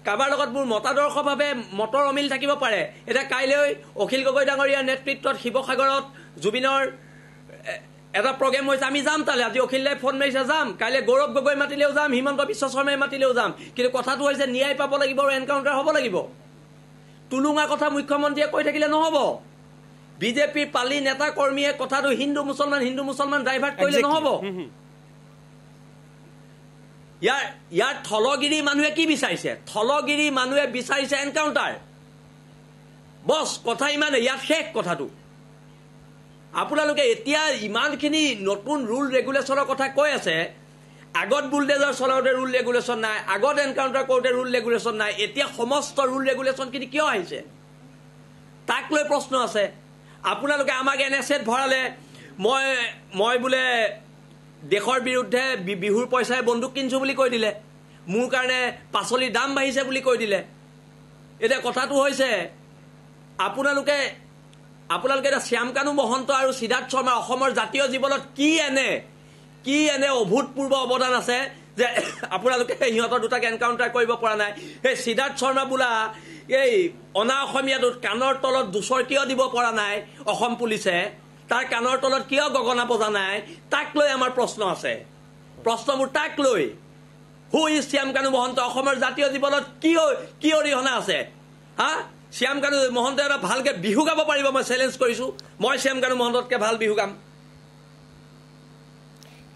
কাবাৰ লগত মোৰ মতাদৰ্শভাৱে মতৰ অমিল থাকিব পাৰে এটা কাইলৈ অখিল গগৈ ডাঙৰীয়াৰ নেতৃত্বত শিৱসাগৰত জুবিনৰ এটা প্ৰগ্ৰেম হৈছে আমি যাম তালৈ আজি অখিল দাই ফোন মাৰিছে যাম কাইলৈ গৌৰৱ গগৈ মাতিলেও যাম হিমন্ত বিশ্ব শৰ্মাই মাতিলেও যাম কিন্তু কথাটো হৈছে ন্যায় পাব লাগিব আৰু এনকাউণ্টাৰ হ'ব লাগিব টুলুঙা কথা মুখ্যমন্ত্ৰীয়ে কৈ থাকিলে নহ'ব বিজেপিৰ পালি নেতা কৰ্মীয়ে কথাটো হিন্দু মুছলমান ড্ৰাইভাৰ্ট কৰিলে নহ'ব ইয়াৰ থলগিৰি মানুহে কি বিচাৰিছে থলগিৰি মানুহে বিচাৰিছে এনকাউণ্টাৰ বছ কথা ইমানে ইয়াত শেষ কথাটো আপোনালোকে এতিয়া ইমানখিনি নতুন ৰুল ৰেগুলেশ্যনৰ কথা কৈ আছে আগত বুলডেজাৰ চলাওঁতে ৰুল ৰেগুলেশ্যন নাই আগত এনকাউণ্টাৰ কৰোঁতে ৰুল ৰেগুলেশ্যন নাই এতিয়া সমস্ত ৰুল ৰেগুলেশ্যনখিনি কিয় আহিছে তাক লৈ প্ৰশ্ন আছে আপোনালোকে আমাক NSAত ভৰালে মই বোলে দেশৰ বিৰুদ্ধে বিহুৰ পইচাৰে বন্দুক কিনিছোঁ বুলি কৈ দিলে মোৰ কাৰণে পাচলিৰ দাম বাঢ়িছে বুলি কৈ দিলে এতিয়া কথাটো হৈছে আপোনালোকে এতিয়া শ্যামকানু মহন্ত আৰু সিদ্ধাৰ্থ শৰ্মা অসমৰ জাতীয় জীৱনত কি এনে অভূতপূৰ্ব অৱদান আছে যে আপোনালোকে সিহঁতৰ দুটাক এনকাউণ্টাৰ কৰিব পৰা নাই সেই সিদ্ধাৰ্থ শৰ্মা বোলা এই অনা অসমীয়াটোত কাণৰ তলত দুচৰ কিয় দিব পৰা নাই অসম পুলিচে তাৰ কাণৰ তলত কিয় গগনা বজা নাই তাক লৈ আমাৰ প্ৰশ্ন আছে প্ৰশ্নবোৰ তাক লৈ হু ইজ শ্যামকানু মহন্ত অসমৰ জাতীয় জীৱনত কি অৰিহণা আছে হা শ্যামকানু মহন্ত এটা ভালকৈ বিহু গাব পাৰিব মই চেলেঞ্জ কৰিছোঁ মই শ্যামকানু মহন্ততকৈ ভাল বিহু গাম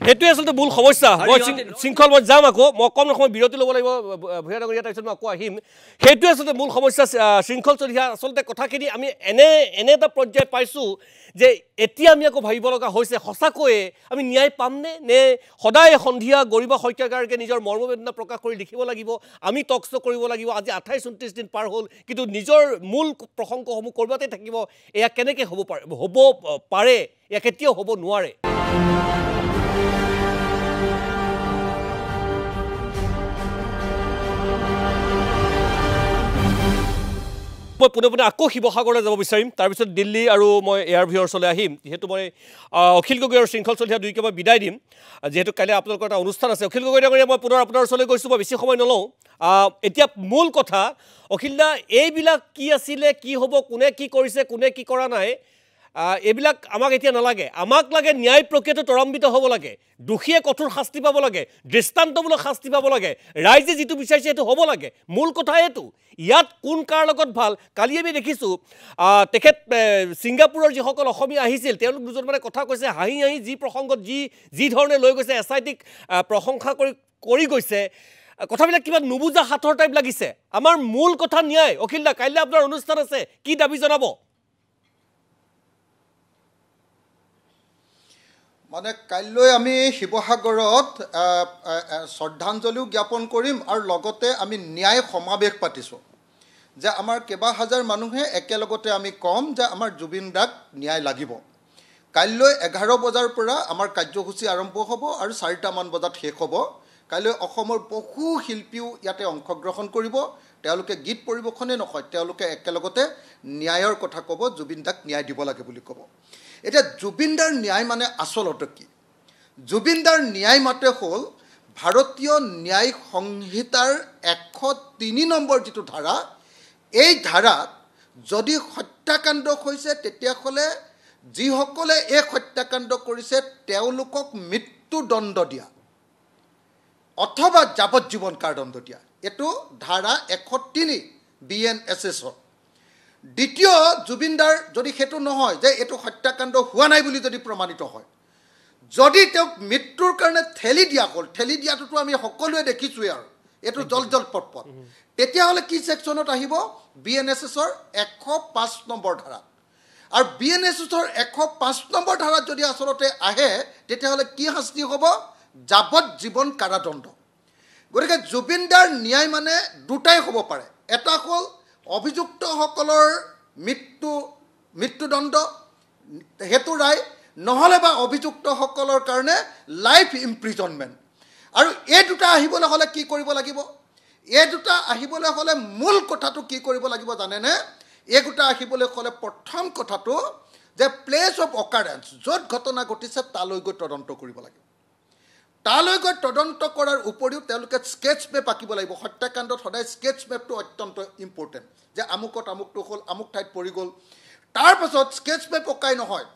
সেইটোৱে আচলতে মূল সমস্যা মই শৃংখল মই যাম আকৌ মই কম সময় বিৰতি ল'ব লাগিব ভূঞা ডাঙৰীয়া তাৰপিছত মই আকৌ আহিম সেইটোৱে আচলতে মূল সমস্যা শৃংখল চলিহা আচলতে কথাখিনি আমি এনে এটা পৰ্যায় পাইছোঁ যে এতিয়া আমি আকৌ ভাবিব লগা হৈছে সঁচাকৈয়ে আমি ন্যায় পামনে নে সদায় সন্ধিয়া গৰিমা শইকীয়াগাৰ্গে নিজৰ মৰ্মবেদনা প্ৰকাশ কৰি লিখিব লাগিব আমি টক শ্ব' কৰিব লাগিব আজি 28-29 দিন পাৰ হ'ল কিন্তু নিজৰ মূল প্ৰসংগসমূহ ক'ৰবাতে থাকিব এয়া কেনেকৈ হ'ব পাৰে এয়া কেতিয়াও হ'ব নোৱাৰে মই পোনে আকৌ শিৱসাগৰলৈ যাব বিচাৰিম তাৰপিছত দিল্লী আৰু মই এয়াৰ ভিউৰ ওচৰলৈ আহিম যিহেতু মই অখিল গগৈ আৰু শৃংখল চলিহা দুয়োকে মই বিদায় দিম যিহেতু কাইলৈ আপোনালোকৰ এটা অনুষ্ঠান আছে অখিল গগৈ ডাঙৰীয়া মই পুনৰ আপোনাৰ ওচৰলৈ গৈছোঁ মই বেছি সময় নলওঁ এতিয়া মূল কথা অখিল দা এইবিলাক কি আছিলে কি হ'ব কোনে কি কৰিছে কোনে কি কৰা নাই এইবিলাক আমাক এতিয়া নালাগে আমাক লাগে ন্যায় প্ৰক্ৰিয়াটো ত্বৰান্বিত হ'ব লাগে দোষীয়ে কঠোৰ শাস্তি পাব লাগে দৃষ্টান্তমূলক শাস্তি পাব লাগে ৰাইজে যিটো বিচাৰিছে সেইটো হ'ব লাগে মূল কথা এইটো ইয়াত কোন কাৰ লগত ভাল কালি আমি দেখিছোঁ তেখেত ছিংগাপুৰৰ যিসকল অসমীয়া আহিছিল তেওঁলোক দুজনমানে কথা কৈছে হাঁহি যি প্ৰসংগত যি ধৰণে লৈ গৈছে SITক প্ৰশংসা কৰি গৈছে কথাবিলাক কিবা নুবুজা হাতৰ টাইপ লাগিছে আমাৰ মূল কথা ন্যায় অখিল দা কাইলৈ আপোনাৰ অনুষ্ঠান আছে কি দাবী জনাব মানে কাইলৈ আমি শিৱসাগৰত শ্ৰদ্ধাঞ্জলিও জ্ঞাপন কৰিম আৰু লগতে আমি ন্যায় সমাৱেশ পাতিছোঁ যে আমাৰ কেইবা হাজাৰ মানুহে একেলগতে আমি ক'ম যে আমাৰ জুবিন দাক ন্যায় লাগিব কাইলৈ 11 বজাৰ পৰা আমাৰ কাৰ্যসূচী আৰম্ভ হ'ব আৰু 4টামান বজাত শেষ হ'ব কাইলৈ অসমৰ বহু শিল্পীও ইয়াতে অংশগ্ৰহণ কৰিব তেওঁলোকে গীত পৰিৱেশনে নহয় তেওঁলোকে একেলগতে ন্যায়ৰ কথা ক'ব জুবিন দাক ন্যায় দিব লাগে বুলি ক'ব এতিয়া জুবিনদাৰ ন্যায় মানে আচলতে কি জুবিনদাৰ ন্যায় মাতে হ'ল ভাৰতীয় ন্যায় সংহিতাৰ 103 নম্বৰ যিটো ধাৰা এই ধাৰাত যদি হত্যাকাণ্ড হৈছে তেতিয়াহ'লে যিসকলে এই হত্যাকাণ্ড কৰিছে তেওঁলোকক মৃত্যুদণ্ড দিয়া অথবা যাৱজ্জীৱন কাৰাদণ্ড দিয়া এইটো ধাৰা 103 BNSSৰ দ্বিতীয় জুবিনদাৰ যদি সেইটো নহয় যে এইটো হত্যাকাণ্ড হোৱা নাই বুলি যদি প্ৰমাণিত হয় যদি তেওঁক মৃত্যুৰ কাৰণে ঠেলি দিয়া হ'ল ঠেলি দিয়াটোতো আমি সকলোৱে দেখিছোঁৱে আৰু এইটো জল পটপট তেতিয়াহ'লে কি ছেকশ্যনত আহিব BNSSৰ 105 নম্বৰ ধাৰা আৰু BNSSৰ 105 নম্বৰ ধাৰাত যদি আচলতে আহে তেতিয়াহ'লে কি শাস্তি হ'ব যাৱজ্জীৱন কাৰাদণ্ড গতিকে জুবিনদাৰ ন্যায় মানে দুটাই হ'ব পাৰে এটা হ'ল অভিযুক্তসকলৰ মৃত্যুদণ্ড হেতু ৰায় নহ'লে বা অভিযুক্তসকলৰ কাৰণে লাইফ ইম্প্ৰিজনমেণ্ট আৰু এই দুটা আহিবলৈ হ'লে কি কৰিব লাগিব এই দুটা আহিবলৈ হ'লে মূল কথাটো কি কৰিব লাগিব জানেনে এই দুটা আহিবলৈ হ'লে প্ৰথম কথাটো যে প্লেচ অফ অকাৰেঞ্চ য'ত ঘটনা ঘটিছে তালৈ গৈ তদন্ত কৰিব লাগিব তালৈ গৈ তদন্ত কৰাৰ উপৰিও তেওঁলোকে স্কেচ মেপ আঁকিব লাগিব হত্যাকাণ্ডত সদায় স্কেচ মেপটো অত্যন্ত ইম্পৰ্টেণ্ট যে আমুকত আমুকটো হ'ল আমুক ঠাইত পৰি গ'ল তাৰপাছত স্কেচ মেপ অঁকাই নহয়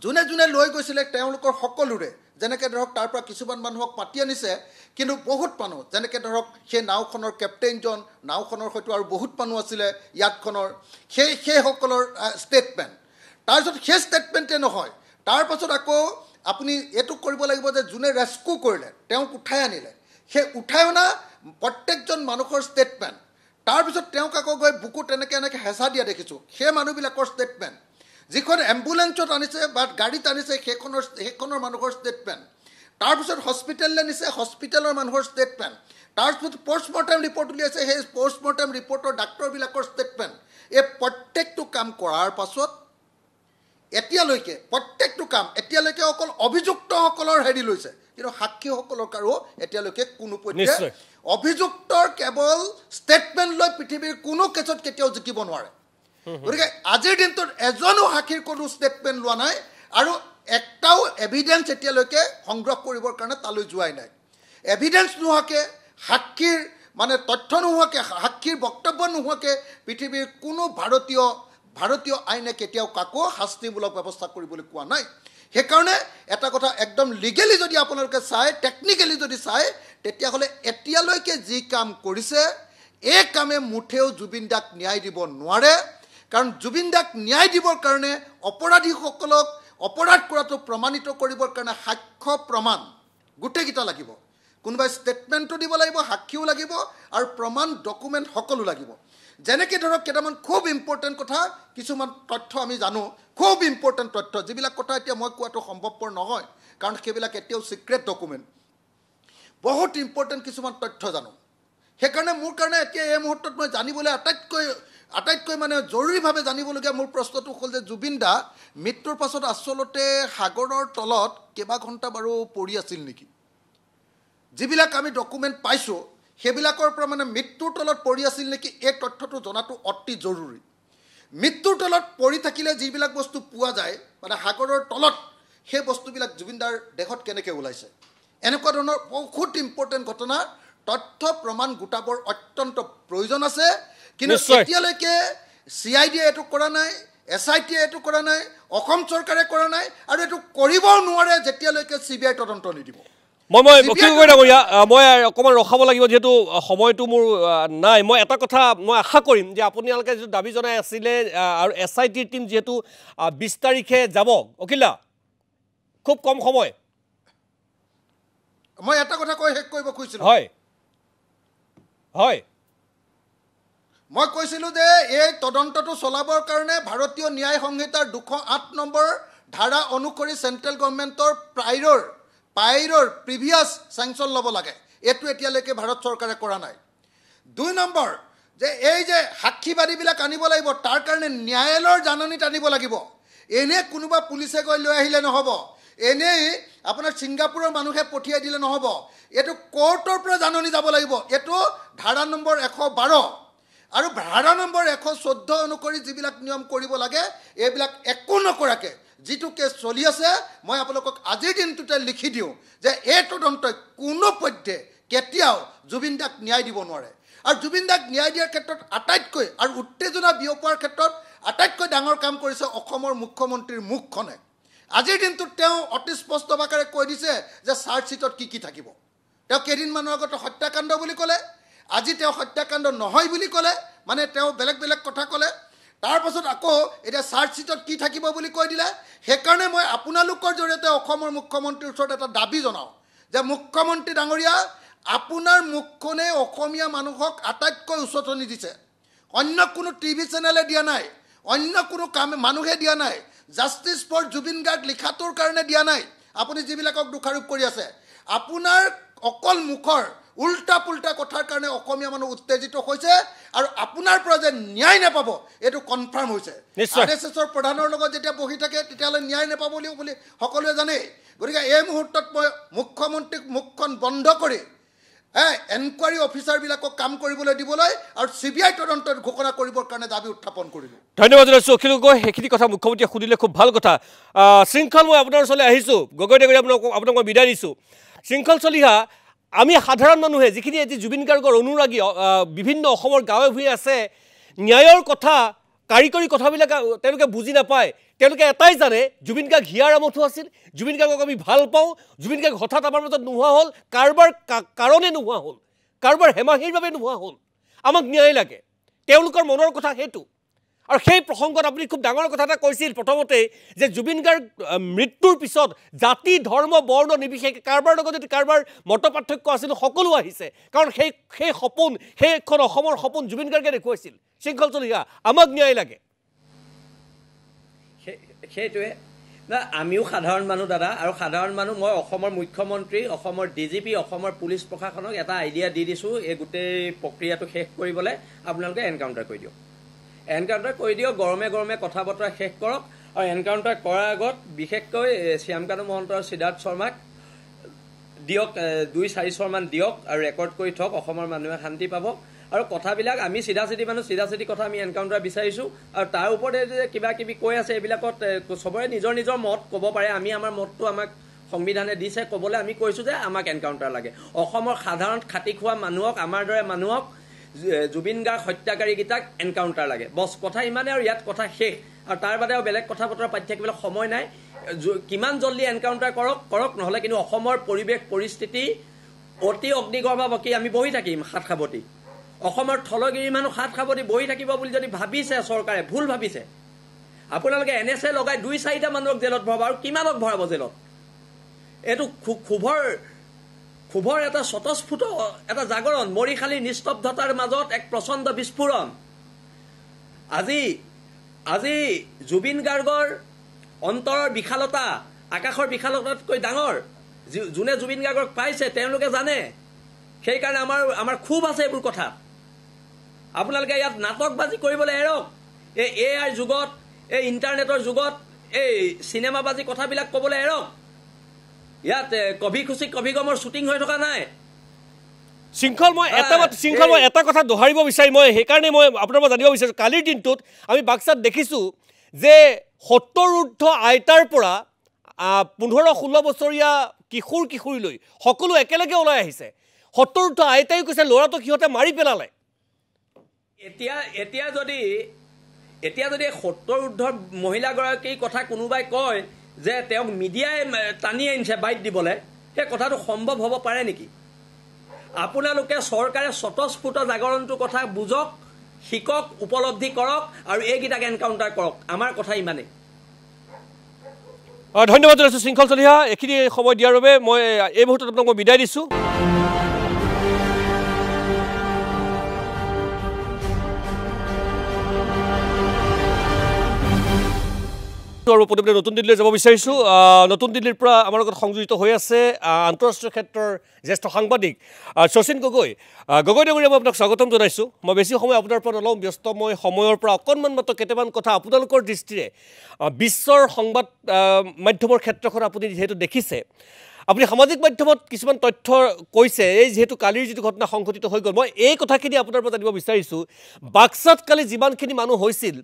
যোনে যোনে লৈ গৈছিলে তেওঁলোকৰ সকলোৰে যেনেকৈ ধৰক তাৰ পৰা কিছুমান মানুহক মাতি আনিছে কিন্তু বহুত মানুহ যেনেকৈ ধৰক সেই নাওখনৰ কেপ্টেইনজন নাওখনৰ হয়তো আৰু বহুত মানুহ আছিলে ইয়াতখনৰ সেইসকলৰ ষ্টেটমেণ্ট তাৰপিছত সেই ষ্টেটমেণ্টে নহয় তাৰপাছত আকৌ আপুনি এইটো কৰিব লাগিব যে যোনে ৰেস্কিউ কৰিলে তেওঁক উঠাই আনিলে সেই উঠাই অনা প্ৰত্যেকজন মানুহৰ ষ্টেটমেণ্ট তাৰপিছত তেওঁক আকৌ গৈ বুকুত এনেকৈ হেঁচা দিয়া দেখিছোঁ সেই মানুহবিলাকৰ ষ্টেটমেণ্ট যিখন এম্বুলেঞ্চত আনিছে বা গাড়ীত আনিছে সেইখনৰ মানুহৰ ষ্টেটমেণ্ট তাৰপিছত হস্পিটেললৈ নিছে হস্পিটেলৰ মানুহৰ ষ্টেটমেণ্ট তাৰপিছত পষ্টমৰ্টেম ৰিপৰ্ট উলিয়াইছে সেই পষ্টমৰ্টেম ৰিপৰ্টৰ ডাক্তৰবিলাকৰ ষ্টেটমেণ্ট এই প্ৰত্যেকটো কাম কৰাৰ পাছত এতিয়ালৈকে প্ৰত্যেকটো কাম এতিয়ালৈকে অকল অভিযুক্তসকলৰ হেৰি লৈছে কিন্তু সাক্ষীসকলৰ কাৰো এতিয়ালৈকে কোনো পধ্যে অভিযুক্তৰ কেৱল ষ্টেটমেণ্ট লৈ পৃথিৱীৰ কোনো কেছত কেতিয়াও জিকিব নোৱাৰে গতিকে আজিৰ দিনটোত এজনো সাক্ষীৰ কোনো ষ্টেটমেণ্ট লোৱা নাই আৰু একটাও এভিডেন্স এতিয়ালৈকে সংগ্ৰহ কৰিবৰ কাৰণে তালৈ যোৱাই নাই এভিডেন্স নোহোৱাকৈ সাক্ষীৰ মানে তথ্য নোহোৱাকৈ সাক্ষীৰ বক্তব্য নোহোৱাকৈ পৃথিৱীৰ কোনো ভাৰতীয় আইনে কেতিয়াও কাকো শাস্তিমূলক ব্যৱস্থা কৰিবলৈ কোৱা নাই সেইকাৰণে এটা কথা একদম লিগেলি যদি আপোনালোকে চায় টেকনিকেলি যদি চায় তেতিয়াহ'লে এতিয়ালৈকে যি কাম কৰিছে এই কামে মুঠেও জুবিন দাক ন্যায় দিব নোৱাৰে কাৰণ জুবিন দাক ন্যায় দিবৰ কাৰণে অপৰাধীসকলক অপৰাধ কৰাটো প্ৰমাণিত কৰিবৰ কাৰণে সাক্ষ্য প্ৰমাণ গোটেইকেইটা লাগিব কোনোবাই ষ্টেটমেণ্টো দিব লাগিব সাক্ষীও লাগিব আৰু প্ৰমাণ ডকুমেণ্ট সকলো লাগিব যেনেকৈ ধৰক কেইটামান খুব ইম্পৰ্টেণ্ট কথা কিছুমান তথ্য আমি জানো খুব ইম্পৰ্টেণ্ট তথ্য যিবিলাক কথা এতিয়া মই কোৱাটো সম্ভৱপৰ নহয় কাৰণ সেইবিলাক এতিয়াও ছিক্ৰেট ডকুমেণ্ট বহুত ইম্পৰ্টেণ্ট কিছুমান তথ্য জানো সেইকাৰণে মোৰ কাৰণে এতিয়া এই মুহূৰ্তত মই জানিবলৈ আটাইতকৈ মানে জৰুৰীভাৱে জানিবলগীয়া মোৰ প্ৰশ্নটো হ'ল যে জুবিন দা মৃত্যুৰ পাছত আচলতে সাগৰৰ তলত কেইবা ঘণ্টা বাৰু পৰি আছিল নেকি যিবিলাক আমি ডকুমেণ্ট পাইছোঁ সেইবিলাকৰ পৰা মানে মৃত্যুৰ তলত পৰি আছিল নেকি এই তথ্যটো জনাটো অতি জৰুৰী মৃত্যুৰ তলত পৰি থাকিলে যিবিলাক বস্তু পোৱা যায় মানে সাগৰৰ তলত সেই বস্তুবিলাক জুবিনদাৰ দেহত কেনেকৈ ওলাইছে এনেকুৱা ধৰণৰ বহুত ইম্পৰ্টেণ্ট ঘটনা তথ্য প্ৰমাণ গোটাবৰ অত্যন্ত প্ৰয়োজন আছে কিন্তু এতিয়ালৈকে CID এইটো কৰা নাই SIT এইটো কৰা নাই অসম চৰকাৰে কৰা নাই আৰু এইটো কৰিবও নোৱাৰে যেতিয়ালৈকে CBI তদন্ত নিদিব মই অকণমান ৰখাব লাগিব যিহেতু সময়টো মোৰ নাই মই এটা কথা মই আশা কৰিম যে আপোনালোকে যিটো দাবী জনাই আছিলে আৰু SIT টিম যিহেতু 20 তাৰিখে যাব অখিলা খুব কম সময় মই এটা কথা কৈ শেষ কৰিব খুজিছিলোঁ হয় মই কৈছিলোঁ যে এই তদন্তটো চলাবৰ কাৰণে ভাৰতীয় ন্যায় সংহিতাৰ 208 নম্বৰ ধাৰা অনুসৰি চেণ্ট্ৰেল গভৰ্ণমেণ্টৰ পাইৰৰ প্ৰিভিয়াছ চেংচন ল'ব লাগে এইটো এতিয়ালৈকে ভাৰত চৰকাৰে কৰা নাই 2 নম্বৰ যে এই যে সাক্ষীবাদীবিলাক আনিব লাগিব তাৰ কাৰণে ন্যায়ালয়ৰ জাননীত আনিব লাগিব এনে কোনোবা পুলিচে গৈ লৈ আহিলে নহ'ব এনেই আপোনাৰ ছিংগাপুৰৰ মানুহে পঠিয়াই দিলে নহ'ব এইটো কোৰ্টৰ পৰা জাননী যাব লাগিব এইটো ধাৰা নম্বৰ 112 আৰু ধাৰা নম্বৰ 114 অনুসৰি যিবিলাক নিয়ম কৰিব লাগে এইবিলাক একো নকৰাকৈ যিটো কেছ চলি আছে মই আপোনালোকক আজিৰ দিনটোতে লিখি দিওঁ যে এই তদন্তই কোনো পধ্যে কেতিয়াও জুবিন দাক ন্যায় দিব নোৱাৰে আৰু জুবিন দাক ন্যায় দিয়াৰ ক্ষেত্ৰত আটাইতকৈ আৰু উত্তেজনা বিয়পোৱাৰ ক্ষেত্ৰত আটাইতকৈ ডাঙৰ কাম কৰিছে অসমৰ মুখ্যমন্ত্ৰীৰ মুখখনে আজিৰ দিনটোত তেওঁ অতি স্পষ্ট ভাষাৰে কৈ দিছে যে চাৰ্জশ্বিটত কি থাকিব তেওঁ কেইদিনমানৰ আগত হত্যাকাণ্ড বুলি ক'লে আজি তেওঁ হত্যাকাণ্ড নহয় বুলি ক'লে মানে তেওঁ বেলেগ কথা ক'লে তাৰপাছত আকৌ এতিয়া চাৰ্জশ্বিটত কি থাকিব বুলি কৈ দিলে সেইকাৰণে মই আপোনালোকৰ জৰিয়তে অসমৰ মুখ্যমন্ত্ৰীৰ ওচৰত এটা দাবী জনাওঁ যে মুখ্যমন্ত্ৰী ডাঙৰীয়া আপোনাৰ মুখখনে অসমীয়া মানুহক আটাইতকৈ উচতনি দিছে অন্য কোনো TV চেনেলে দিয়া নাই অন্য কোনো মানুহে দিয়া নাই জাষ্টিছ ফৰ জুবিন গাৰ্গ লিখাটোৰ কাৰণে দিয়া নাই আপুনি যিবিলাকক দোষাৰোপ কৰি আছে আপোনাৰ অকল মুখৰ উল্টা পুল্টা কথাৰ কাৰণে অসমীয়া মানুহ উত্তেজিত হৈছে আৰু আপোনাৰ পৰা যে ন্যায় নাপাব এইটো কনফাৰ্ম হৈছে RSSৰ প্ৰধানৰ লগত যেতিয়া বহি থাকে তেতিয়াহ'লে ন্যায় নাপাব বুলি সকলোৱে জানে গতিকে এই মুহূৰ্তত মই মুখ্যমন্ত্ৰীক মুখখন বন্ধ কৰি এনকুৱাৰী অফিচাৰবিলাকক কাম কৰিবলৈ দিবলৈ আৰু CBI তদন্তৰ ঘোষণা কৰিবৰ কাৰণে দাবী উত্থাপন কৰিলোঁ ধন্যবাদ জনাইছোঁ অখিল গগৈ সেইখিনি কথা মুখ্যমন্ত্ৰীয়ে সুধিলে খুব ভাল কথা শৃংখল মই আপোনাৰ ওচৰলৈ আহিছোঁ গগৈ ডাঙৰীয়া আপোনাক মই বিদায় দিছোঁ শৃংখল চলিহা আমি সাধাৰণ মানুহে যিখিনি আজি জুবিন গাৰ্গৰ অনুৰাগী বিভিন্ন অসমৰ গাঁৱে ভূঞে আছে ন্যায়ৰ কথা কাৰিকৰী কথাবিলাক তেওঁলোকে বুজি নাপায় তেওঁলোকে এটাই জানে জুবিন গাৰ্গ হিয়াৰ আমঠু আছিল জুবিন গাৰ্গক আমি ভাল পাওঁ জুবিন গাৰ্গ হঠাৎ আমাৰ মাজত নোহোৱা হ'ল কাৰোবাৰ কাৰণে নোহোৱা হ'ল কাৰোবাৰ হেমাহিৰ বাবে নোহোৱা হ'ল আমাক ন্যায় লাগে তেওঁলোকৰ মনৰ কথা সেইটো আৰু সেই প্ৰসংগত আপুনি খুব ডাঙৰ কথা এটা কৈছিল প্ৰথমতে যে জুবিন গাৰ্গ মৃত্যুৰ পিছত জাতি ধৰ্ম বৰ্ণ নিৰ্বিশেষে কাৰোবাৰ লগত যদি কাৰোবাৰ মত পাৰ্থক্য আছিল সকলো আহিছে কাৰণ সেই সপোন সেইখন অসমৰ সপোন জুবিন গাৰ্গে দেখুৱাইছিল শৃংখল চলিহা আমাক ন্যায় লাগে সেইটোৱে না আমিও সাধাৰণ মানুহ দাদা আৰু সাধাৰণ মানুহ মই অসমৰ মুখ্যমন্ত্ৰী অসমৰ ডিজিপি অসমৰ পুলিচ প্ৰশাসনক এটা আইডিয়া দি দিছোঁ এই গোটেই প্ৰক্ৰিয়াটো শেষ কৰিবলৈ আপোনালোকে এনকাউণ্টাৰ কৰি দিয়ক এনকাউণ্টাৰ কৰি দিয়ক গৰমে গৰমে কথা বতৰা শেষ কৰক আৰু এনকাউণ্টাৰ কৰাৰ আগত বিশেষকৈ শ্যামকানু মহন্ত আৰু সিদ্ধাৰ্থ শৰ্মাক দিয়ক 2-4 মান দিয়ক আৰু ৰেকৰ্ড কৰি থওক অসমৰ মানুহে শান্তি পাব আৰু কথাবিলাক আমি চিধাচিধি মানুহ চিধাচিধি কথা আমি এনকাউণ্টাৰ বিচাৰিছোঁ আৰু তাৰ ওপৰতে যে কিবা কিবি কৈ আছে এইবিলাকত চবৰে নিজৰ নিজৰ মত ক'ব পাৰে আমি আমাৰ মতটো আমাক সংবিধানে দিছে ক'বলৈ আমি কৈছোঁ যে আমাক এনকাউণ্টাৰ লাগে অসমৰ সাধাৰণ খাটি খোৱা মানুহক আমাৰ দৰে মানুহক জুবিন গাৰ্গ হত্যাকাৰীকেইটাক এনকাউণ্টাৰ লাগে বছ কথা ইমানে আৰু ইয়াত কথা শেষ আৰু তাৰ বাদে আৰু বেলেগ কথা বতৰা পাতি থাকিবলৈ সময় নাই কিমান জল্দি এনকাউণ্টাৰ কৰক নহ'লে কিন্তু অসমৰ পৰিৱেশ পৰিস্থিতি অতি অগ্নিগৰ্ভাবকি আমি বহি থাকিম হাত সাৱটি অসমৰ থলগিৰি মানুহ হাত সাৱটি বহি থাকিব বুলি যদি ভাবিছে চৰকাৰে ভুল ভাবিছে আপোনালোকে NSA লগাই 2-4টা মানুহক জেলত ভৰাব আৰু কিমানক ভৰাব জেলত এইটো ক্ষোভৰ এটা স্বতঃস্ফূৰ্ত এটা জাগৰণ মৰিশালী নিস্তব্ধতাৰ মাজত এক প্ৰচণ্ড বিস্ফোৰণ আজি জুবিন গাৰ্গৰ অন্তৰৰ বিশালতা আকাশৰ বিশালতাতকৈ ডাঙৰ যোনে জুবিন গাৰ্গক পাইছে তেওঁলোকে জানে সেইকাৰণে আমাৰ খুব আছে এইবোৰ কথা আপোনালোকে ইয়াত নাটকবাজি কৰিবলৈ এৰক এই AI যুগত এই ইণ্টাৰনেটৰ যুগত এই চিনেমাবাজি কথাবিলাক ক'বলৈ এৰক ইয়াত কভি খুশি কভি গমৰ শ্বুটিং হৈ থকা নাই শৃংখল মই এটা কথা দোহাৰিব বিচাৰিম মই সেইকাৰণে মই আপোনাৰ পৰা জানিব বিচাৰিছোঁ কালিৰ দিনটোত আমি বাক্সাত দেখিছোঁ যে 70 ঊৰ্ধ আইতাৰ পৰা 15-16 বছৰীয়া কিশোৰীলৈ সকলো একেলগে ওলাই আহিছে 70 ঊৰ্ধ আইতাই কৈছে ল'ৰাটো সিহঁতে মাৰি পেলালে এতিয়া যদি 70 ঊৰ্ধৰ মহিলাগৰাকীৰ কথা কোনোবাই কয় যে তেওঁক মিডিয়াই টানি আনিছে বাইট দিবলৈ সেই কথাটো সম্ভৱ হ'ব পাৰে নেকি আপোনালোকে চৰকাৰে স্বতঃস্ফূৰ্ত জাগৰণটোৰ কথা বুজক শিকক উপলব্ধি কৰক আৰু এইকেইটাক এনকাউণ্টাৰ কৰক আমাৰ কথা ইমানেই ধন্যবাদ জনাইছোঁ শৃংখল চলিহা এইখিনি সময় দিয়াৰ বাবে মই এই মুহূৰ্তত আপোনাক মই বিদায় দিছোঁ আৰু প্ৰথমতে নতুন দিল্লীলৈ যাব বিচাৰিছোঁ নতুন দিল্লীৰ পৰা আমাৰ লগত সংযোজিত হৈ আছে আন্তঃৰাষ্ট্ৰীয় ক্ষেত্ৰৰ জ্যেষ্ঠ সাংবাদিক শচীন গগৈ ডাঙৰীয়া মই আপোনাক স্বাগতম জনাইছোঁ মই বেছি সময় আপোনাৰ পৰা নলওঁ ব্যস্ত মই সময়ৰ পৰা অকণমান মাত্ৰ কেইটামান কথা আপোনালোকৰ দৃষ্টিৰে বিশ্বৰ সংবাদ মাধ্যমৰ ক্ষেত্ৰখন আপুনি যিহেতু দেখিছে আপুনি সামাজিক মাধ্যমত কিছুমান তথ্য কৈছে এই যিহেতু কালিৰ যিটো ঘটনা সংঘটিত হৈ গ'ল মই এই কথাখিনি আপোনাৰ পৰা জানিব বিচাৰিছোঁ বাক্সাত কালি যিমানখিনি মানুহ হৈছিল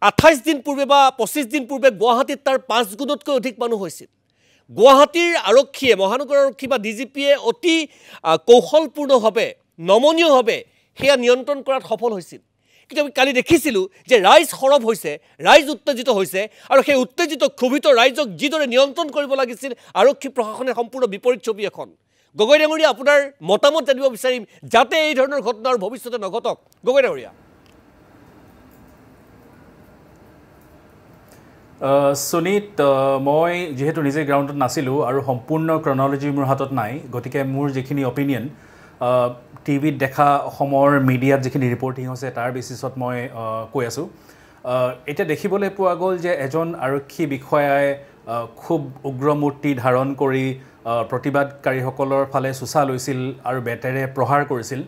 28 দিন পূৰ্বে বা 25 দিন পূৰ্বে গুৱাহাটীত তাৰ 5 গুণতকৈ অধিক মানুহ হৈছিল গুৱাহাটীৰ আৰক্ষীয়ে মহানগৰ আৰক্ষী বা ডিজিপিয়ে অতি কৌশলপূৰ্ণভাৱে নমনীয়ভাৱে সেয়া নিয়ন্ত্ৰণ কৰাত সফল হৈছিল কিন্তু আমি কালি দেখিছিলোঁ যে ৰাইজ সৰব হৈছে ৰাইজ উত্তেজিত হৈছে আৰু সেই উত্তেজিত ক্ষোভিত ৰাইজক যিদৰে নিয়ন্ত্ৰণ কৰিব লাগিছিল আৰক্ষী প্ৰশাসনে সম্পূৰ্ণ বিপৰীত ছবি এখন গগৈ ডাঙৰীয়া আপোনাৰ মতামত জানিব বিচাৰিম যাতে এই ধৰণৰ ঘটনাৰ ভৱিষ্যতে নঘটক গগৈ ডাঙৰীয়া সুনীত মই যেহেতু নিজে গ্ৰাউণ্ডত নাছিলোঁ আৰু সম্পূৰ্ণ ক্ৰনলজি মোৰ হাতত নাই গতিকে মোৰ যিখিনি অপিনিয়ন টিভিত দেখা অসমৰ মিডিয়াত যিখিনি ৰিপৰ্টিং হৈছে তাৰ বেচিছত মই কৈ আছোঁ এতিয়া দেখিবলৈ পোৱা গ'ল যে এজন আৰক্ষী বিষয়াই খুব উগ্ৰমূৰ্তি ধাৰণ কৰি প্ৰতিবাদকাৰীসকলৰ ফালে চোচা লৈছিল আৰু বেটেৰে প্ৰহাৰ কৰিছিল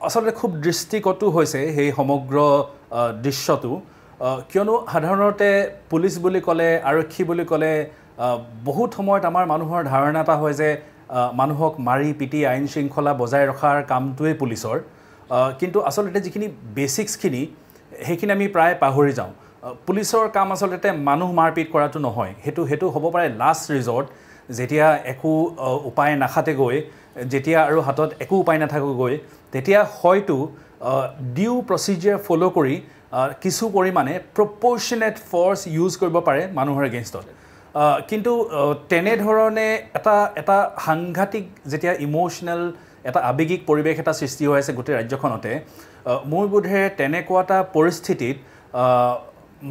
আচলতে খুব দৃষ্টিকটু হৈছে সেই সমগ্ৰ দৃশ্যটো কিয়নো সাধাৰণতে পুলিচ বুলি ক'লে আৰক্ষী বুলি ক'লে বহুত সময়ত আমাৰ মানুহৰ ধাৰণা এটা হয় যে মানুহক মাৰি পিটি আইন শৃংখলা বজাই ৰখাৰ কামটোৱেই পুলিচৰ কিন্তু আচলতে যিখিনি বেচিক্সখিনি সেইখিনি আমি প্ৰায় পাহৰি যাওঁ পুলিচৰ কাম আচলতে মানুহ মাৰপিট কৰাটো নহয় সেইটো হ'ব পাৰে লাষ্ট ৰিজৰ্ট যেতিয়া একো উপায় নাখাতে গৈ যেতিয়া আৰু হাতত একো উপায় নাথাকে গৈ তেতিয়া হয়তো ডিউ প্ৰচিজিয়াৰ ফ'ল' কৰি কিছু পৰিমাণে প্ৰপৰ্চনেট ফ'ৰ্চ ইউজ কৰিব পাৰে মানুহৰ এগেইনষ্টত কিন্তু তেনেধৰণে এটা সাংঘাতিক যেতিয়া ইম'চনেল এটা আৱেগিক পৰিৱেশ এটা সৃষ্টি হৈ আছে গোটেই ৰাজ্যখনতে মোৰ বোধেৰে তেনেকুৱা এটা পৰিস্থিতিত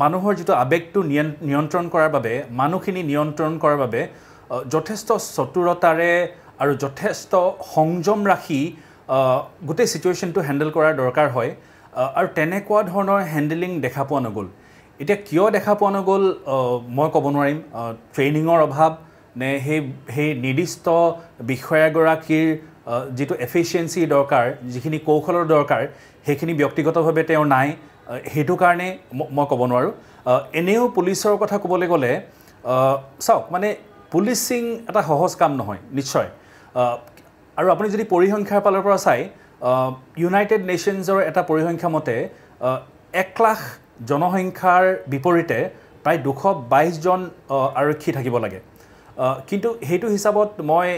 মানুহৰ যিটো আৱেগটো নিয়ন্ত্ৰণ কৰাৰ বাবে মানুহখিনি নিয়ন্ত্ৰণ কৰাৰ বাবে যথেষ্ট চতুৰতাৰে আৰু যথেষ্ট সংযম ৰাখি গোটেই চিটুৱেশ্যনটো হেণ্ডেল কৰাৰ দৰকাৰ হয় আৰু তেনেকুৱা ধৰণৰ হেণ্ডেলিং দেখা পোৱা নগ'ল এতিয়া কিয় দেখা পোৱা নগ'ল মই ক'ব নোৱাৰিম ট্ৰেইনিঙৰ অভাৱ নে সেই নিৰ্দিষ্ট বিষয়াগৰাকীৰ যিটো এফিচিয়েঞ্চি দৰকাৰ যিখিনি কৌশলৰ দৰকাৰ সেইখিনি ব্যক্তিগতভাৱে তেওঁৰ নাই সেইটো কাৰণে মই ক'ব নোৱাৰোঁ এনেও পুলিচৰ কথা ক'বলৈ গ'লে চাওক মানে পুলিচিং এটা সহজ কাম নহয় নিশ্চয় আৰু আপুনি যদি পৰিসংখ্যাৰ ফালৰ পৰা চাই ইউনাইটেড নেশ্যনছৰ এটা পৰিসংখ্যা মতে 1 লাখ জনসংখ্যাৰ বিপৰীতে প্ৰায় 222 জন আৰক্ষী থাকিব লাগে কিন্তু সেইটো হিচাপত মই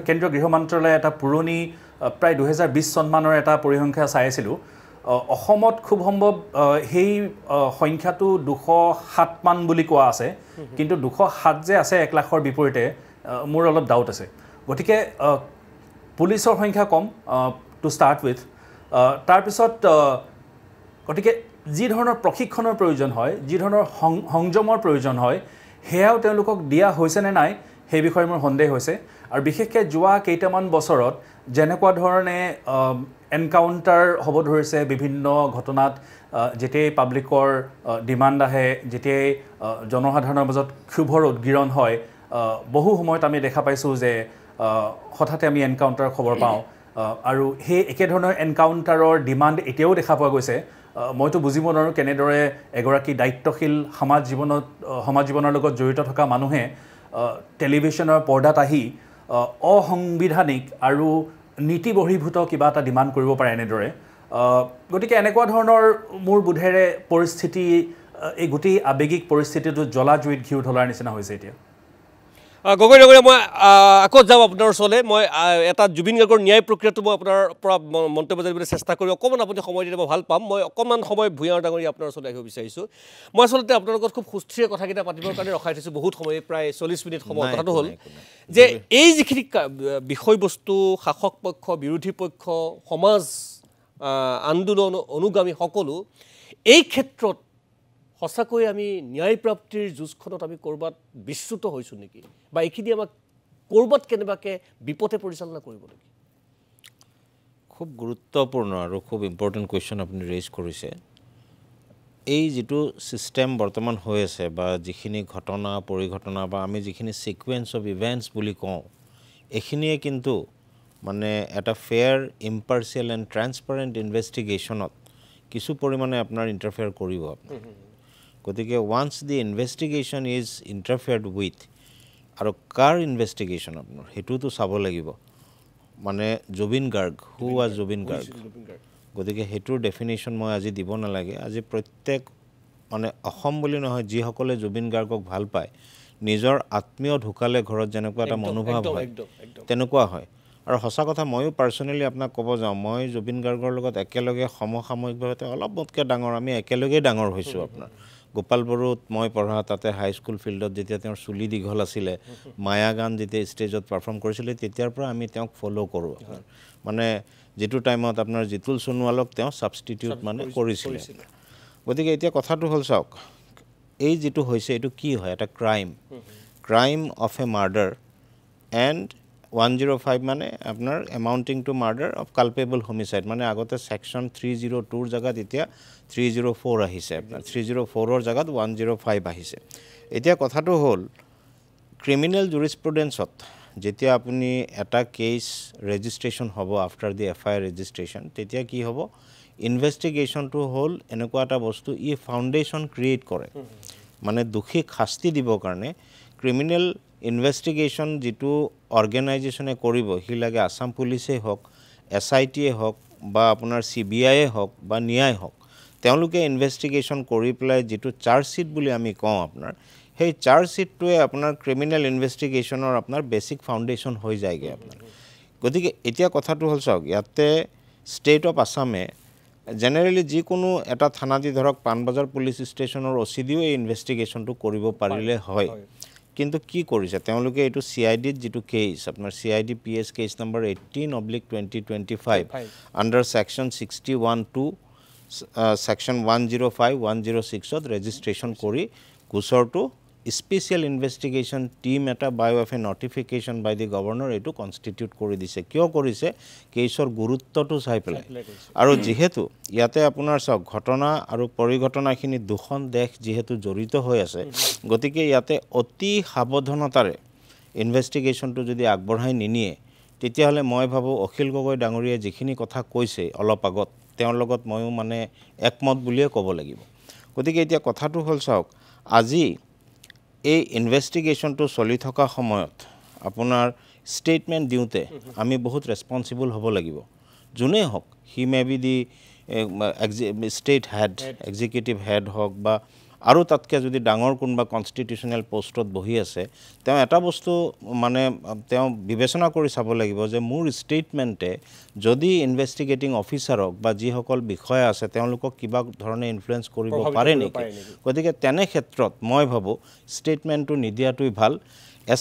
কেন্দ্ৰীয় গৃহ মন্ত্ৰালয়ে এটা পুৰণি প্ৰায় 2020 চনমানৰ এটা পৰিসংখ্যা চাই আছিলোঁ অসমত খুব সম্ভৱ সেই সংখ্যাটো 207 মান বুলি কোৱা আছে কিন্তু 207 যে আছে 1 লাখৰ বিপৰীতে মোৰ অলপ ডাউট আছে গতিকে পুলিচৰ সংখ্যা কম টু ষ্টাৰ্ট উইথ তাৰপিছত গতিকে যি ধৰণৰ প্ৰশিক্ষণৰ প্ৰয়োজন হয় যি ধৰণৰ সংযমৰ প্ৰয়োজন হয় সেয়াও তেওঁলোকক দিয়া হৈছে নে নাই সেই বিষয়ে মোৰ সন্দেহ হৈছে আৰু বিশেষকৈ যোৱা কেইটামান বছৰত যেনেকুৱা ধৰণে এনকাউণ্টাৰ হ'ব ধৰিছে বিভিন্ন ঘটনাত যেতিয়াই পাব্লিকৰ ডিমাণ্ড আহে যেতিয়াই জনসাধাৰণৰ মাজত ক্ষোভৰ উদ্গীৰণ হয় বহু সময়ত আমি দেখা পাইছোঁ যে হঠাতে আমি এনকাউণ্টাৰৰ খবৰ পাওঁ আৰু সেই একেধৰণৰ এনকাউণ্টাৰৰ ডিমাণ্ড এতিয়াও দেখা পোৱা গৈছে মইতো বুজিব নোৱাৰোঁ কেনেদৰে এগৰাকী দায়িত্বশীল সমাজ জীৱনৰ লগত জড়িত থকা মানুহে টেলিভিশ্যনৰ পৰ্দাত আহি অসাংবিধানিক আৰু নীতি বহিৰ্ভূত কিবা এটা ডিমাণ্ড কৰিব পাৰে এনেদৰে গতিকে এনেকুৱা ধৰণৰ মোৰ বোধেৰে পৰিস্থিতি এই গোটেই আৱেগিক পৰিস্থিতিটো জ্বলা জুইত ঘিউ ঢলাৰ নিচিনা হৈছে এতিয়া গগৈ ডাঙৰীয়া মই আকৌ যাওঁ আপোনাৰ ওচৰলৈ মই এটা জুবিন গাৰ্গৰ ন্যায় প্ৰক্ৰিয়াটো মই আপোনাৰ পৰা মন্তব্য জানিবলৈ চেষ্টা কৰি অকণমান আপুনি সময় দিলে মই ভাল পাম মই অকণমান সময় ভূঞা ডাঙৰীয়া আপোনাৰ ওচৰলৈ আহিব বিচাৰিছোঁ মই আচলতে আপোনাৰ লগত খুব সুস্থিৰে কথাকেইটা পাতিবৰ কাৰণে ৰখাই থৈছোঁ বহুত সময় প্ৰায় 40 মিনিট সময় কথাটো হ'ল যে এই যিখিনি বিষয়বস্তু শাসক পক্ষ বিৰোধী পক্ষ সমাজ আন্দোলন অনুগামী সকলো এই ক্ষেত্ৰত সঁচাকৈ আমি ন্যায় প্ৰাপ্তিৰ যুঁজখনত আমি ক'ৰবাত বিচ্যুত হৈছোঁ নেকি বা এইখিনি আমাক ক'ৰবাত কেনেবাকৈ বিপথে পৰিচালনা কৰিব নেকি খুব গুৰুত্বপূৰ্ণ আৰু খুব ইম্পৰ্টেণ্ট কুৱেশ্যন আপুনি ৰেইজ কৰিছে এই যিটো ছিষ্টেম বৰ্তমান হৈ আছে বা যিখিনি ঘটনা পৰিঘটনা বা আমি যিখিনি ছিকুৱেঞ্চ অফ ইভেণ্টছ বুলি কওঁ এইখিনিয়ে কিন্তু মানে এটা ফেয়াৰ ইম্পাৰ্চিয়েল এণ্ড ট্ৰান্সপাৰেণ্ট ইনভেষ্টিগেশ্যনত কিছু পৰিমাণে আপোনাৰ ইণ্টাৰফেয়াৰ কৰিব গতিকে once the investigation is interfered with আৰু কাৰ ইনভেষ্টিগেশ্যন আপোনাৰ সেইটোতো চাব লাগিব মানে জুবিন গাৰ্গ হু ৱাজ জুবিন গাৰ্গ গতিকে সেইটোৰ ডেফিনেশ্যন মই আজি দিব নালাগে আজি প্ৰত্যেক মানে অসম বুলি নহয় যিসকলে জুবিন গাৰ্গক ভাল পায় নিজৰ আত্মীয় ঢুকালে ঘৰত যেনেকুৱা এটা মনোভাৱ হয় তেনেকুৱা হয় আৰু সঁচা কথা ময়ো পাৰ্চনেলি আপোনাক ক'ব যাওঁ মই জুবিন গাৰ্গৰ লগত একেলগে সমসাময়িকভাৱে অলপ মোতকৈ ডাঙৰ আমি একেলগেই ডাঙৰ হৈছোঁ আপোনাৰ গোপাল বড়োত মই পঢ়া তাতে হাইস্কুল ফিল্ডত যেতিয়া তেওঁৰ চুলি দীঘল আছিলে মায়া গান যেতিয়া ষ্টেজত পাৰফৰ্ম কৰিছিলে তেতিয়াৰ পৰা আমি তেওঁক ফ'ল' কৰোঁ মানে যিটো টাইমত আপোনাৰ জিতুল সোণোৱালক তেওঁ ছাবষ্টিটিউট মানে কৰিছিলে গতিকে এতিয়া কথাটো হ'ল চাওক এই যিটো হৈছে এইটো কি হয় এটা crime of A murder and 105 মানে আপোনাৰ এমাউণ্টিং two murder of culpable homicide মানে আগতে ছেকশ্যন 302ৰ জেগাত এতিয়া 304 আহিছে আপোনাৰ 304ৰ জেগাত 105 আহিছে এতিয়া কথাটো হ'ল ক্ৰিমিনেল জুৰিছপ্ৰুডেন্সত যেতিয়া আপুনি এটা কেছ ৰেজিষ্ট্ৰেশ্যন হ'ব আফটাৰ দি FIR ৰেজিষ্ট্ৰেশ্যন তেতিয়া কি হ'ব ইনভেষ্টিগেশ্যনটো হ'ল এনেকুৱা এটা বস্তু ই ফাউণ্ডেশ্যন ক্ৰিয়েট কৰে মানে দোষীক শাস্তি দিবৰ কাৰণে ক্ৰিমিনেল ইনভেষ্টিগেশ্যন যিটো অৰ্গেনাইজেশ্যনে কৰিব সি লাগে আসাম পুলিচেই হওক SITয়ে হওক বা আপোনাৰ CBIয়ে হওক বা ন্যায় হওক তেওঁলোকে ইনভেষ্টিগেশ্যন কৰি পেলাই যিটো চাৰ্জশ্বিট বুলি আমি কওঁ আপোনাৰ সেই চাৰ্জশ্বিটটোৱে আপোনাৰ ক্ৰিমিনেল ইনভেষ্টিগেশ্যনৰ আপোনাৰ বেছিক ফাউণ্ডেশ্যন হৈ যায়গৈ আপোনাৰ গতিকে এতিয়া কথাটো হ'ল চাওক ইয়াতে ষ্টেট অফ আছামে জেনেৰেলি যিকোনো এটা থানাদি ধৰক পাণবজাৰ পুলিচ ষ্টেচনৰ অচিডিও এই ইনভেষ্টিগেশ্যনটো কৰিব পাৰিলে হয় কিন্তু কি কৰিছে তেওঁলোকে এইটো CIDত যিটো কেছ আপোনাৰ CID PS case number 18/2025 under section 61(2) section 105 106ত ৰেজিষ্ট্ৰেশ্যন কৰি গোচৰটো স্পেচিয়েল ইনভেষ্টিগেশ্যন টিম এটা by of a notification by the governor এইটো কনষ্টিটিউট কৰি দিছে কিয় কৰিছে কেছৰ গুৰুত্বটো চাই পেলাই আৰু যিহেতু ইয়াতে আপোনাৰ চাওক ঘটনা আৰু পৰিঘটনাখিনি দুখন দেশ যিহেতু জড়িত হৈ আছে গতিকে ইয়াতে অতি সাৱধানতাৰে ইনভেষ্টিগেশ্যনটো যদি আগবঢ়াই নিনিয়ে তেতিয়াহ'লে মই ভাবোঁ অখিল গগৈ ডাঙৰীয়াই যিখিনি কথা কৈছে অলপ আগত তেওঁৰ লগত ময়ো মানে একমত বুলিয়ে ক'ব লাগিব গতিকে এতিয়া কথাটো হ'ল চাওক আজি এই ইনভেষ্টিগেশ্যনটো চলি থকা সময়ত আপোনাৰ ষ্টেটমেণ্ট দিওঁতে আমি বহুত ৰেছপনচিবল হ'ব লাগিব যোনেই হওক he may be the state head executive head হওক বা আৰু তাতকৈ যদি ডাঙৰ কোনোবা কনষ্টিটিউশ্যনেল পষ্টত বহি আছে তেওঁ এটা বস্তু মানে তেওঁ বিবেচনা কৰি চাব লাগিব যে মোৰ ষ্টেটমেণ্টে যদি ইনভেষ্টিগেটিং অফিচাৰক বা যিসকল বিষয়া আছে তেওঁলোকক কিবা ধৰণে ইনফ্লুৱেঞ্চ কৰিব পাৰে নেকি গতিকে তেনে ক্ষেত্ৰত মই ভাবোঁ ষ্টেটমেণ্টটো নিদিয়াটোৱেই ভাল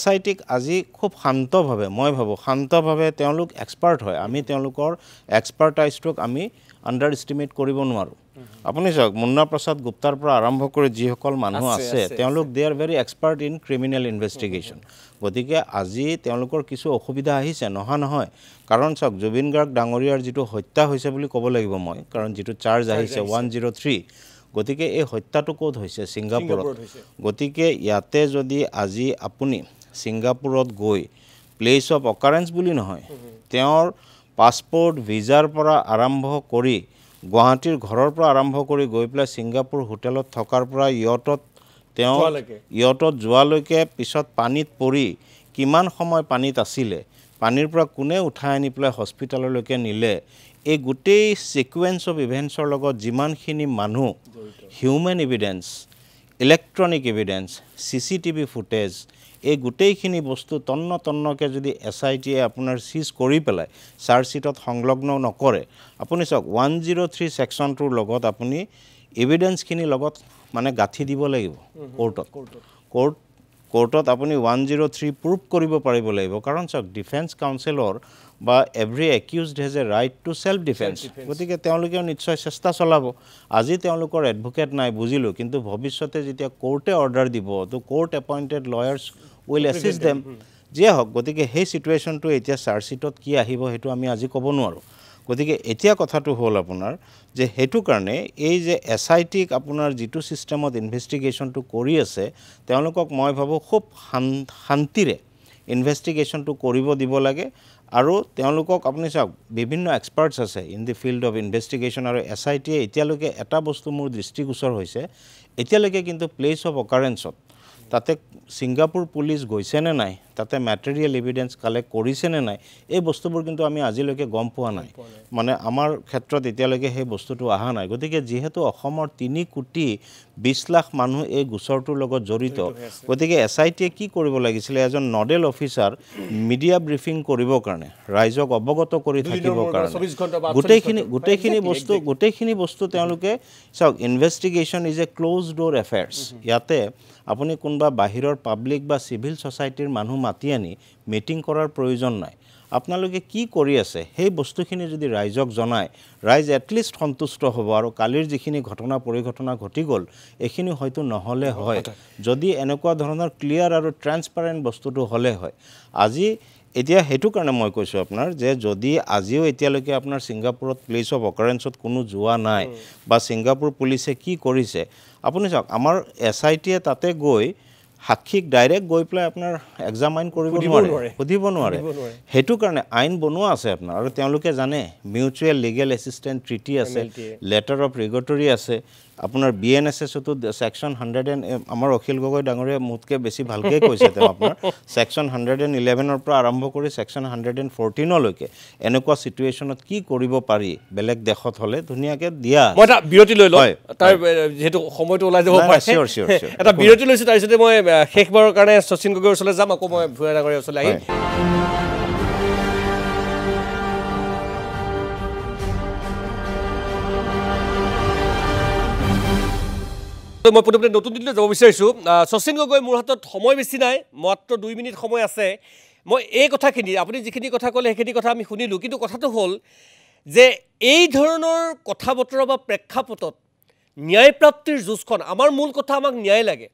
SITক আজি খুব শান্তভাৱে মই ভাবোঁ শান্তভাৱে তেওঁলোক এক্সপাৰ্ট হয় আমি তেওঁলোকৰ এক্সপাৰ্টাইজটোক আমি আণ্ডাৰ এষ্টিমেট কৰিব নোৱাৰোঁ আপুনি চাওক মুন্না প্ৰসাদ গুপ্তাৰ পৰা আৰম্ভ কৰি যিসকল মানুহ আছে তেওঁলোক they are very expert in criminal investigation গতিকে আজি তেওঁলোকৰ কিছু অসুবিধা আহিছে নহয় কাৰণ চাওক জুবিন গাৰ্গ ডাঙৰীয়াৰ যিটো হত্যা হৈছে বুলি ক'ব লাগিব মই কাৰণ যিটো চাৰ্জ আহিছে 103 গতিকে এই হত্যাটো ক'ত হৈছে ছিংগাপুৰত গতিকে ইয়াতে যদি আজি আপুনি ছিংগাপুৰত গৈ প্লেচ অফ অকাৰেঞ্চ বুলি নহয় তেওঁৰ পাছপোৰ্ট ভিজাৰ পৰা আৰম্ভ কৰি গুৱাহাটীৰ ঘৰৰ পৰা আৰম্ভ কৰি গৈ পেলাই ছিংগাপুৰ হোটেলত থকাৰ পৰা ইয়টত যোৱালৈকে পিছত পানীত পৰি কিমান সময় পানীত আছিলে পানীৰ পৰা কোনে উঠাই আনি পেলাই হস্পিটেললৈকে নিলে এই গোটেই সিকুৱেন্স অফ ইভেন্টছৰ লগত যিমানখিনি মানুহ human evidence electronic evidence CCTV footage এই গোটেইখিনি বস্তু তন্নকে যদি SITয়ে আপোনাৰ সিজ কৰি পেলাই চাৰ্জশ্বিটত সংলগ্ন নকৰে আপুনি চাওক 103 ছেকশ্যনটোৰ লগত আপুনি এভিডেন্সখিনি লগত মানে গাঁঠি দিব লাগিব কোৰ্টত আপুনি 103 প্ৰুভ কৰিব পাৰিব লাগিব কাৰণ চাওক ডিফেন্স কাউন্সিলৰ বা every accused has a right to self defence গতিকে তেওঁলোকেও নিশ্চয় চেষ্টা চলাব আজি তেওঁলোকৰ এডভোকেট নাই বুজিলোঁ কিন্তু ভৱিষ্যতে যেতিয়া কোৰ্টে অৰ্ডাৰ দিব তো court appointed lawyers will assist them যিয়ে হওক গতিকে সেই চিটুৱেশ্যনটো এতিয়া চাৰ্জশ্বিটত কি আহিব সেইটো আমি আজি ক'ব নোৱাৰোঁ গতিকে এতিয়া কথাটো হ'ল আপোনাৰ যে সেইটো কাৰণে এই যে SITক আপোনাৰ যিটো ছিষ্টেমত ইনভেষ্টিগেশ্যনটো কৰি আছে তেওঁলোকক মই ভাবোঁ খুব শান্তিৰে ইনভেষ্টিগেশ্যনটো কৰিব দিব লাগে আৰু তেওঁলোকক আপুনি চাওক বিভিন্ন এক্সপাৰ্টছ আছে in the field of investigation আৰু SITয়ে এতিয়ালৈকে এটা বস্তু মোৰ দৃষ্টিগোচৰ হৈছে এতিয়ালৈকে কিন্তু প্লেচ অফ অকাৰেঞ্চত তাতে ছিংগাপুৰ পুলিচ গৈছে নে নাই তাতে ম্যাটেৰিয়েল এভিডেন্স কালেক্ট কৰিছে নে নাই এই বস্তুবোৰ কিন্তু আমি আজিলৈকে গম পোৱা নাই মানে আমাৰ ক্ষেত্ৰত এতিয়ালৈকে সেই বস্তুটো অহা নাই গতিকে যিহেতু অসমৰ 3 কোটি 20 লাখ মানুহ এই গোচৰটোৰ লগত জড়িত গতিকে SITয়ে কি কৰিব লাগিছিল এজন নডেল অফিচাৰ মিডিয়া ব্ৰিফিং কৰিবৰ কাৰণে ৰাইজক অৱগত কৰি থাকিবৰ কাৰণে গোটেইখিনি বস্তু তেওঁলোকে চাওক investigation is a close ডোৰ affairs ইয়াতে আপুনি কোনবা বাহিৰৰ পাব্লিক বা সিভিল সোসাইটিৰ মানুহ মাতি আনি মিটিং কৰাৰ প্ৰয়োজন নাই আপোনালোকে কি কৰি আছে সেই বস্তুখিনি যদি ৰাইজক জনায় ৰাইজ এটলিষ্ট সন্তুষ্ট হ'ব আৰু কালিৰ যিখিনি পৰিঘটনা ঘটি গ'ল এইখিনি হয়তো নহ'লে হয় যদি এনেকুৱা ধৰণৰ ক্লিয়াৰ আৰু ট্ৰান্সপাৰেণ্ট বস্তুটো হ'লে হয় আজি এতিয়া সেইটো কাৰণে মই কৈছোঁ আপোনাৰ যে যদি আজিও এতিয়ালৈকে আপোনাৰ ছিংগাপুৰত প্লেচ অফ অকাৰেঞ্চত কোনো যোৱা নাই বা ছিংগাপুৰ পুলিচে কি কৰিছে আপুনি চাওক আমাৰ SITয়ে তাতে গৈ সাক্ষীক ডাইৰেক্ট গৈ পেলাই আপোনাৰ এক্সামাইন কৰিব নোৱাৰে সুধিব নোৱাৰে সেইটো কাৰণে আইন বনোৱা আছে আপোনাৰ আৰু তেওঁলোকে জানে মিউচুৱেল লিগেল এছিষ্টেন্ট ট্ৰিটি আছে লেটাৰ অফ ৰেগুলেটৰী আছে আপোনাৰ BNSSতো সেকশন 100 আমাৰ অখিল গগৈ ডাঙৰীয়া মুতকে বেছি ভালকৈ কৈছে তেওঁ আপোনাৰ সেকশন 111 ৰ পৰা আৰম্ভ কৰি সেকশন 114 লৈকে এনেকুৱা সিচুৱেচনত কি কৰিব পাৰি বেলেগ দেশত হলে ধুনিয়াকে দিয়া মই এটা বিৰতি লৈ লওঁ তাৰ যেহেতু সময়টো ওলাই যাব পাৰে চিয়ৰ এটা বিৰতি লৈছো তাৰ পিছতে মই শেষবাৰৰ কাৰণে শচীন গগৈৰ ওচৰলৈ যাম আকৌ মই ভুয়া ডাঙৰীয়াৰ ওচৰলৈ আহিম মই প্ৰথমতে নতুন দিল্লীলৈ যাব বিচাৰিছোঁ শচীন গগৈ মোৰ হাতত সময় বেছি নাই মাত্ৰ 2 মিনিট সময় আছে মই এই কথাখিনি আপুনি যিখিনি কথা ক'লে সেইখিনি কথা আমি শুনিলোঁ কিন্তু কথাটো হ'ল যে এই ধৰণৰ কথা বতৰা বা প্ৰেক্ষাপটত ন্যায় প্ৰাপ্তিৰ যুঁজখন আমাৰ মূল কথা আমাক ন্যায় লাগে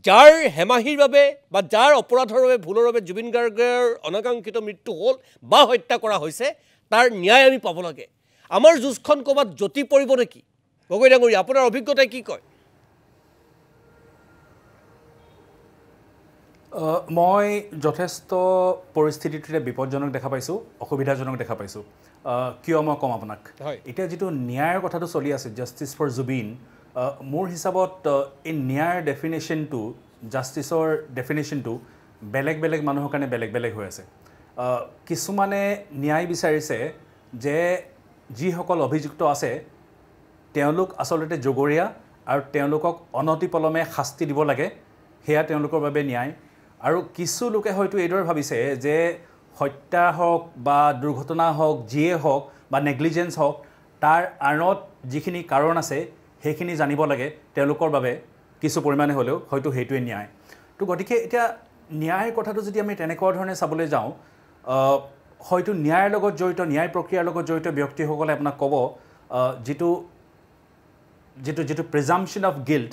যাৰ হেমাহিৰ বাবে বা যাৰ অপৰাধৰ বাবে ভুলৰ বাবে জুবিন গাৰ্গৰ অনাকাংক্ষিত মৃত্যু হ'ল বা হত্যা কৰা হৈছে তাৰ ন্যায় আমি পাব লাগে আমাৰ যুঁজখন ক'ৰবাত জ্যোতি পৰিব নেকি গগৈ ডাঙৰীয়া আপোনাৰ অভিজ্ঞতাই কি কয় মই যথেষ্ট পৰিস্থিতিটোতে বিপদজনক দেখা পাইছোঁ অসুবিধাজনক দেখা পাইছোঁ কিয় মই ক'ম আপোনাক এতিয়া যিটো ন্যায়ৰ কথাটো চলি আছে জাষ্টিছ ফৰ জুবিন মোৰ হিচাপত এই ন্যায়ৰ ডেফিনেশ্যনটো জাষ্টিছৰ ডেফিনেশ্যনটো বেলেগ বেলেগ মানুহৰ কাৰণে বেলেগ বেলেগ হৈ আছে কিছুমানে ন্যায় বিচাৰিছে যে যিসকল অভিযুক্ত আছে তেওঁলোক আচলতে জগৰীয়া আৰু তেওঁলোকক অনতিপলমে শাস্তি দিব লাগে সেয়া তেওঁলোকৰ বাবে ন্যায় আৰু কিছু লোকে হয়তো এইদৰে ভাবিছে যে হত্যা হওক বা দুৰ্ঘটনা হওক যিয়ে হওক বা নেগলিজেন্স হওক তাৰ আঁৰত যিখিনি কাৰণ আছে সেইখিনি জানিব লাগে তেওঁলোকৰ বাবে কিছু পৰিমাণে হ'লেও হয়তো সেইটোৱে ন্যায় তো গতিকে এতিয়া ন্যায়ৰ কথাটো যদি আমি তেনেকুৱা ধৰণে চাবলৈ যাওঁ হয়তো ন্যায়ৰ লগত জড়িত ন্যায় প্ৰক্ৰিয়াৰ লগত জড়িত ব্যক্তিসকলে আপোনাক ক'ব যিটো প্ৰিজাম্পশ্যন অফ গিল্ট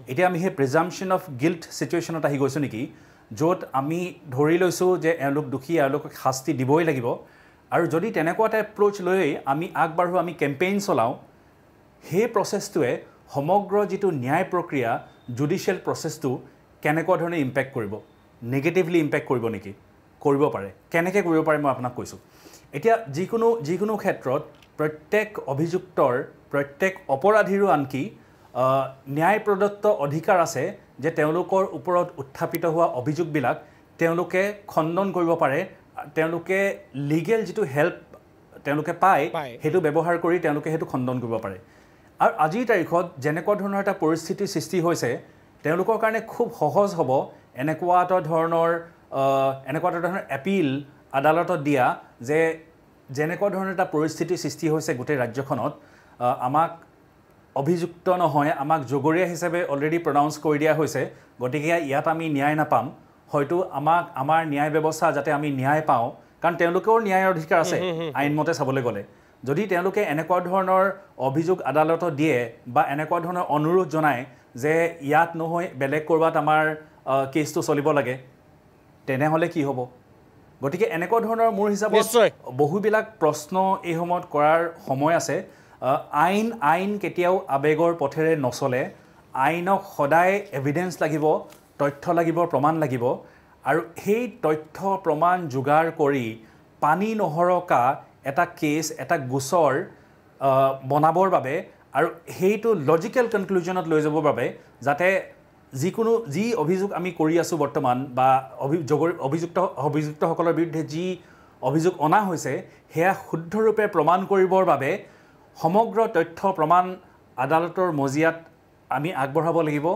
এতিয়া আমি সেই প্ৰিজাম্পশ্যন অফ গিল্ট চিটুৱেশ্যনত আহি গৈছোঁ নেকি য'ত আমি ধৰি লৈছোঁ যে এওঁলোক দোষী এওঁলোকক শাস্তি দিবই লাগিব আৰু যদি তেনেকুৱা এটা এপ্ৰ'চ লৈ আমি আগবাঢ়োঁ আমি কেম্পেইন চলাওঁ সেই প্ৰচেছটোৱে সমগ্ৰ যিটো ন্যায় প্ৰক্ৰিয়া জুডিচিয়েল প্ৰচেছটো কেনেকুৱা ধৰণে ইম্পেক্ট কৰিব নেগেটিভলি ইম্পেক্ট কৰিব নেকি কৰিব পাৰে কেনেকৈ কৰিব পাৰে মই আপোনাক কৈছোঁ এতিয়া যিকোনো ক্ষেত্ৰত প্ৰত্যেক অভিযুক্তৰ প্ৰত্যেক অপৰাধীৰো আনকি ন্যায় প্ৰদত্ত অধিকাৰ আছে যে তেওঁলোকৰ ওপৰত উত্থাপিত হোৱা অভিযোগবিলাক তেওঁলোকে খণ্ডন কৰিব পাৰে তেওঁলোকে লিগেল যিটো হেল্প তেওঁলোকে পায় সেইটো ব্যৱহাৰ কৰি তেওঁলোকে সেইটো খণ্ডন কৰিব পাৰে আৰু আজিৰ তাৰিখত যেনেকুৱা ধৰণৰ এটা পৰিস্থিতিৰ সৃষ্টি হৈছে তেওঁলোকৰ কাৰণে খুব সহজ হ'ব এনেকুৱা এটা ধৰণৰ এপিল আদালতত দিয়া যে যেনেকুৱা ধৰণৰ এটা পৰিস্থিতিৰ সৃষ্টি হৈছে গোটেই ৰাজ্যখনত আমাক অভিযুক্ত নহয় আমাক জগৰীয়া হিচাপে অলৰেডি প্ৰনাউন্স কৰি দিয়া হৈছে গতিকে ইয়াত আমি ন্যায় নাপাম হয়তো আমাৰ ন্যায় ব্যৱস্থা যাতে আমি ন্যায় পাওঁ কাৰণ তেওঁলোকৰ ন্যায়ৰ অধিকাৰ আছে আইনমতে চাবলৈ গ'লে যদি তেওঁলোকে এনেকুৱা ধৰণৰ অভিযোগ আদালতত দিয়ে বা এনেকুৱা ধৰণৰ অনুৰোধ জনায় যে ইয়াত নহয় বেলেগ ক'ৰবাত আমাৰ কেছটো চলিব লাগে তেনেহ'লে কি হ'ব গতিকে এনেকুৱা ধৰণৰ মোৰ হিচাপত বহুবিলাক প্ৰশ্ন এই সময়ত কৰাৰ সময় আছে আইন কেতিয়াও আবেগৰ পথেৰে নচলে আইনক সদায় এভিডেন্স লাগিব তথ্য লাগিব প্ৰমাণ লাগিব আৰু সেই তথ্য প্ৰমাণ যোগাৰ কৰি পানী নহৰকা এটা কেছ এটা গোচৰ বনাবৰ বাবে আৰু সেইটো লজিকেল কনক্লুজনত লৈ যাবৰ বাবে যাতে যি অভিযোগ আমি কৰি আছোঁ বৰ্তমান বা অভিযুক্তসকলৰ বিৰুদ্ধে যি অভিযোগ অনা হৈছে সেয়া শুদ্ধৰূপে প্ৰমাণ কৰিবৰ বাবে সমগ্ৰ তথ্য প্ৰমাণ আদালতৰ মজিয়াত আমি আগবঢ়াব লাগিব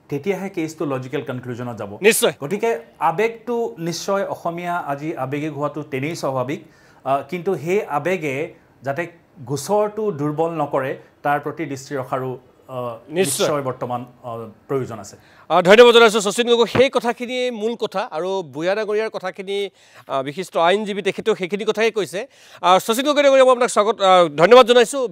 তেতিয়াহে কেছটো লজিকেল কনক্লুজনত যাব নিশ্চয় গতিকে আবেগটো নিশ্চয় অসমীয়া আজি আবেগিক হোৱাটো তেনেই স্বাভাৱিক কিন্তু সেই আবেগে যাতে গোচৰটো দুৰ্বল নকৰে তাৰ প্ৰতি দৃষ্টি ৰখাৰো নিশ্চয় বৰ্তমান প্ৰয়োজন আছে ধন্যবাদ জনাইছোঁ শচীন গগৈ সেই কথাখিনি মূল কথা আৰু বুঢ়া ডাঙৰীয়াৰ কথাখিনি বিশিষ্ট আইনজীৱী তেখেতেও সেইখিনি কথাই কৈছে শচীন গগৈ ডাঙৰীয়া মই আপোনাক স্বাগত ধন্যবাদ জনাইছোঁ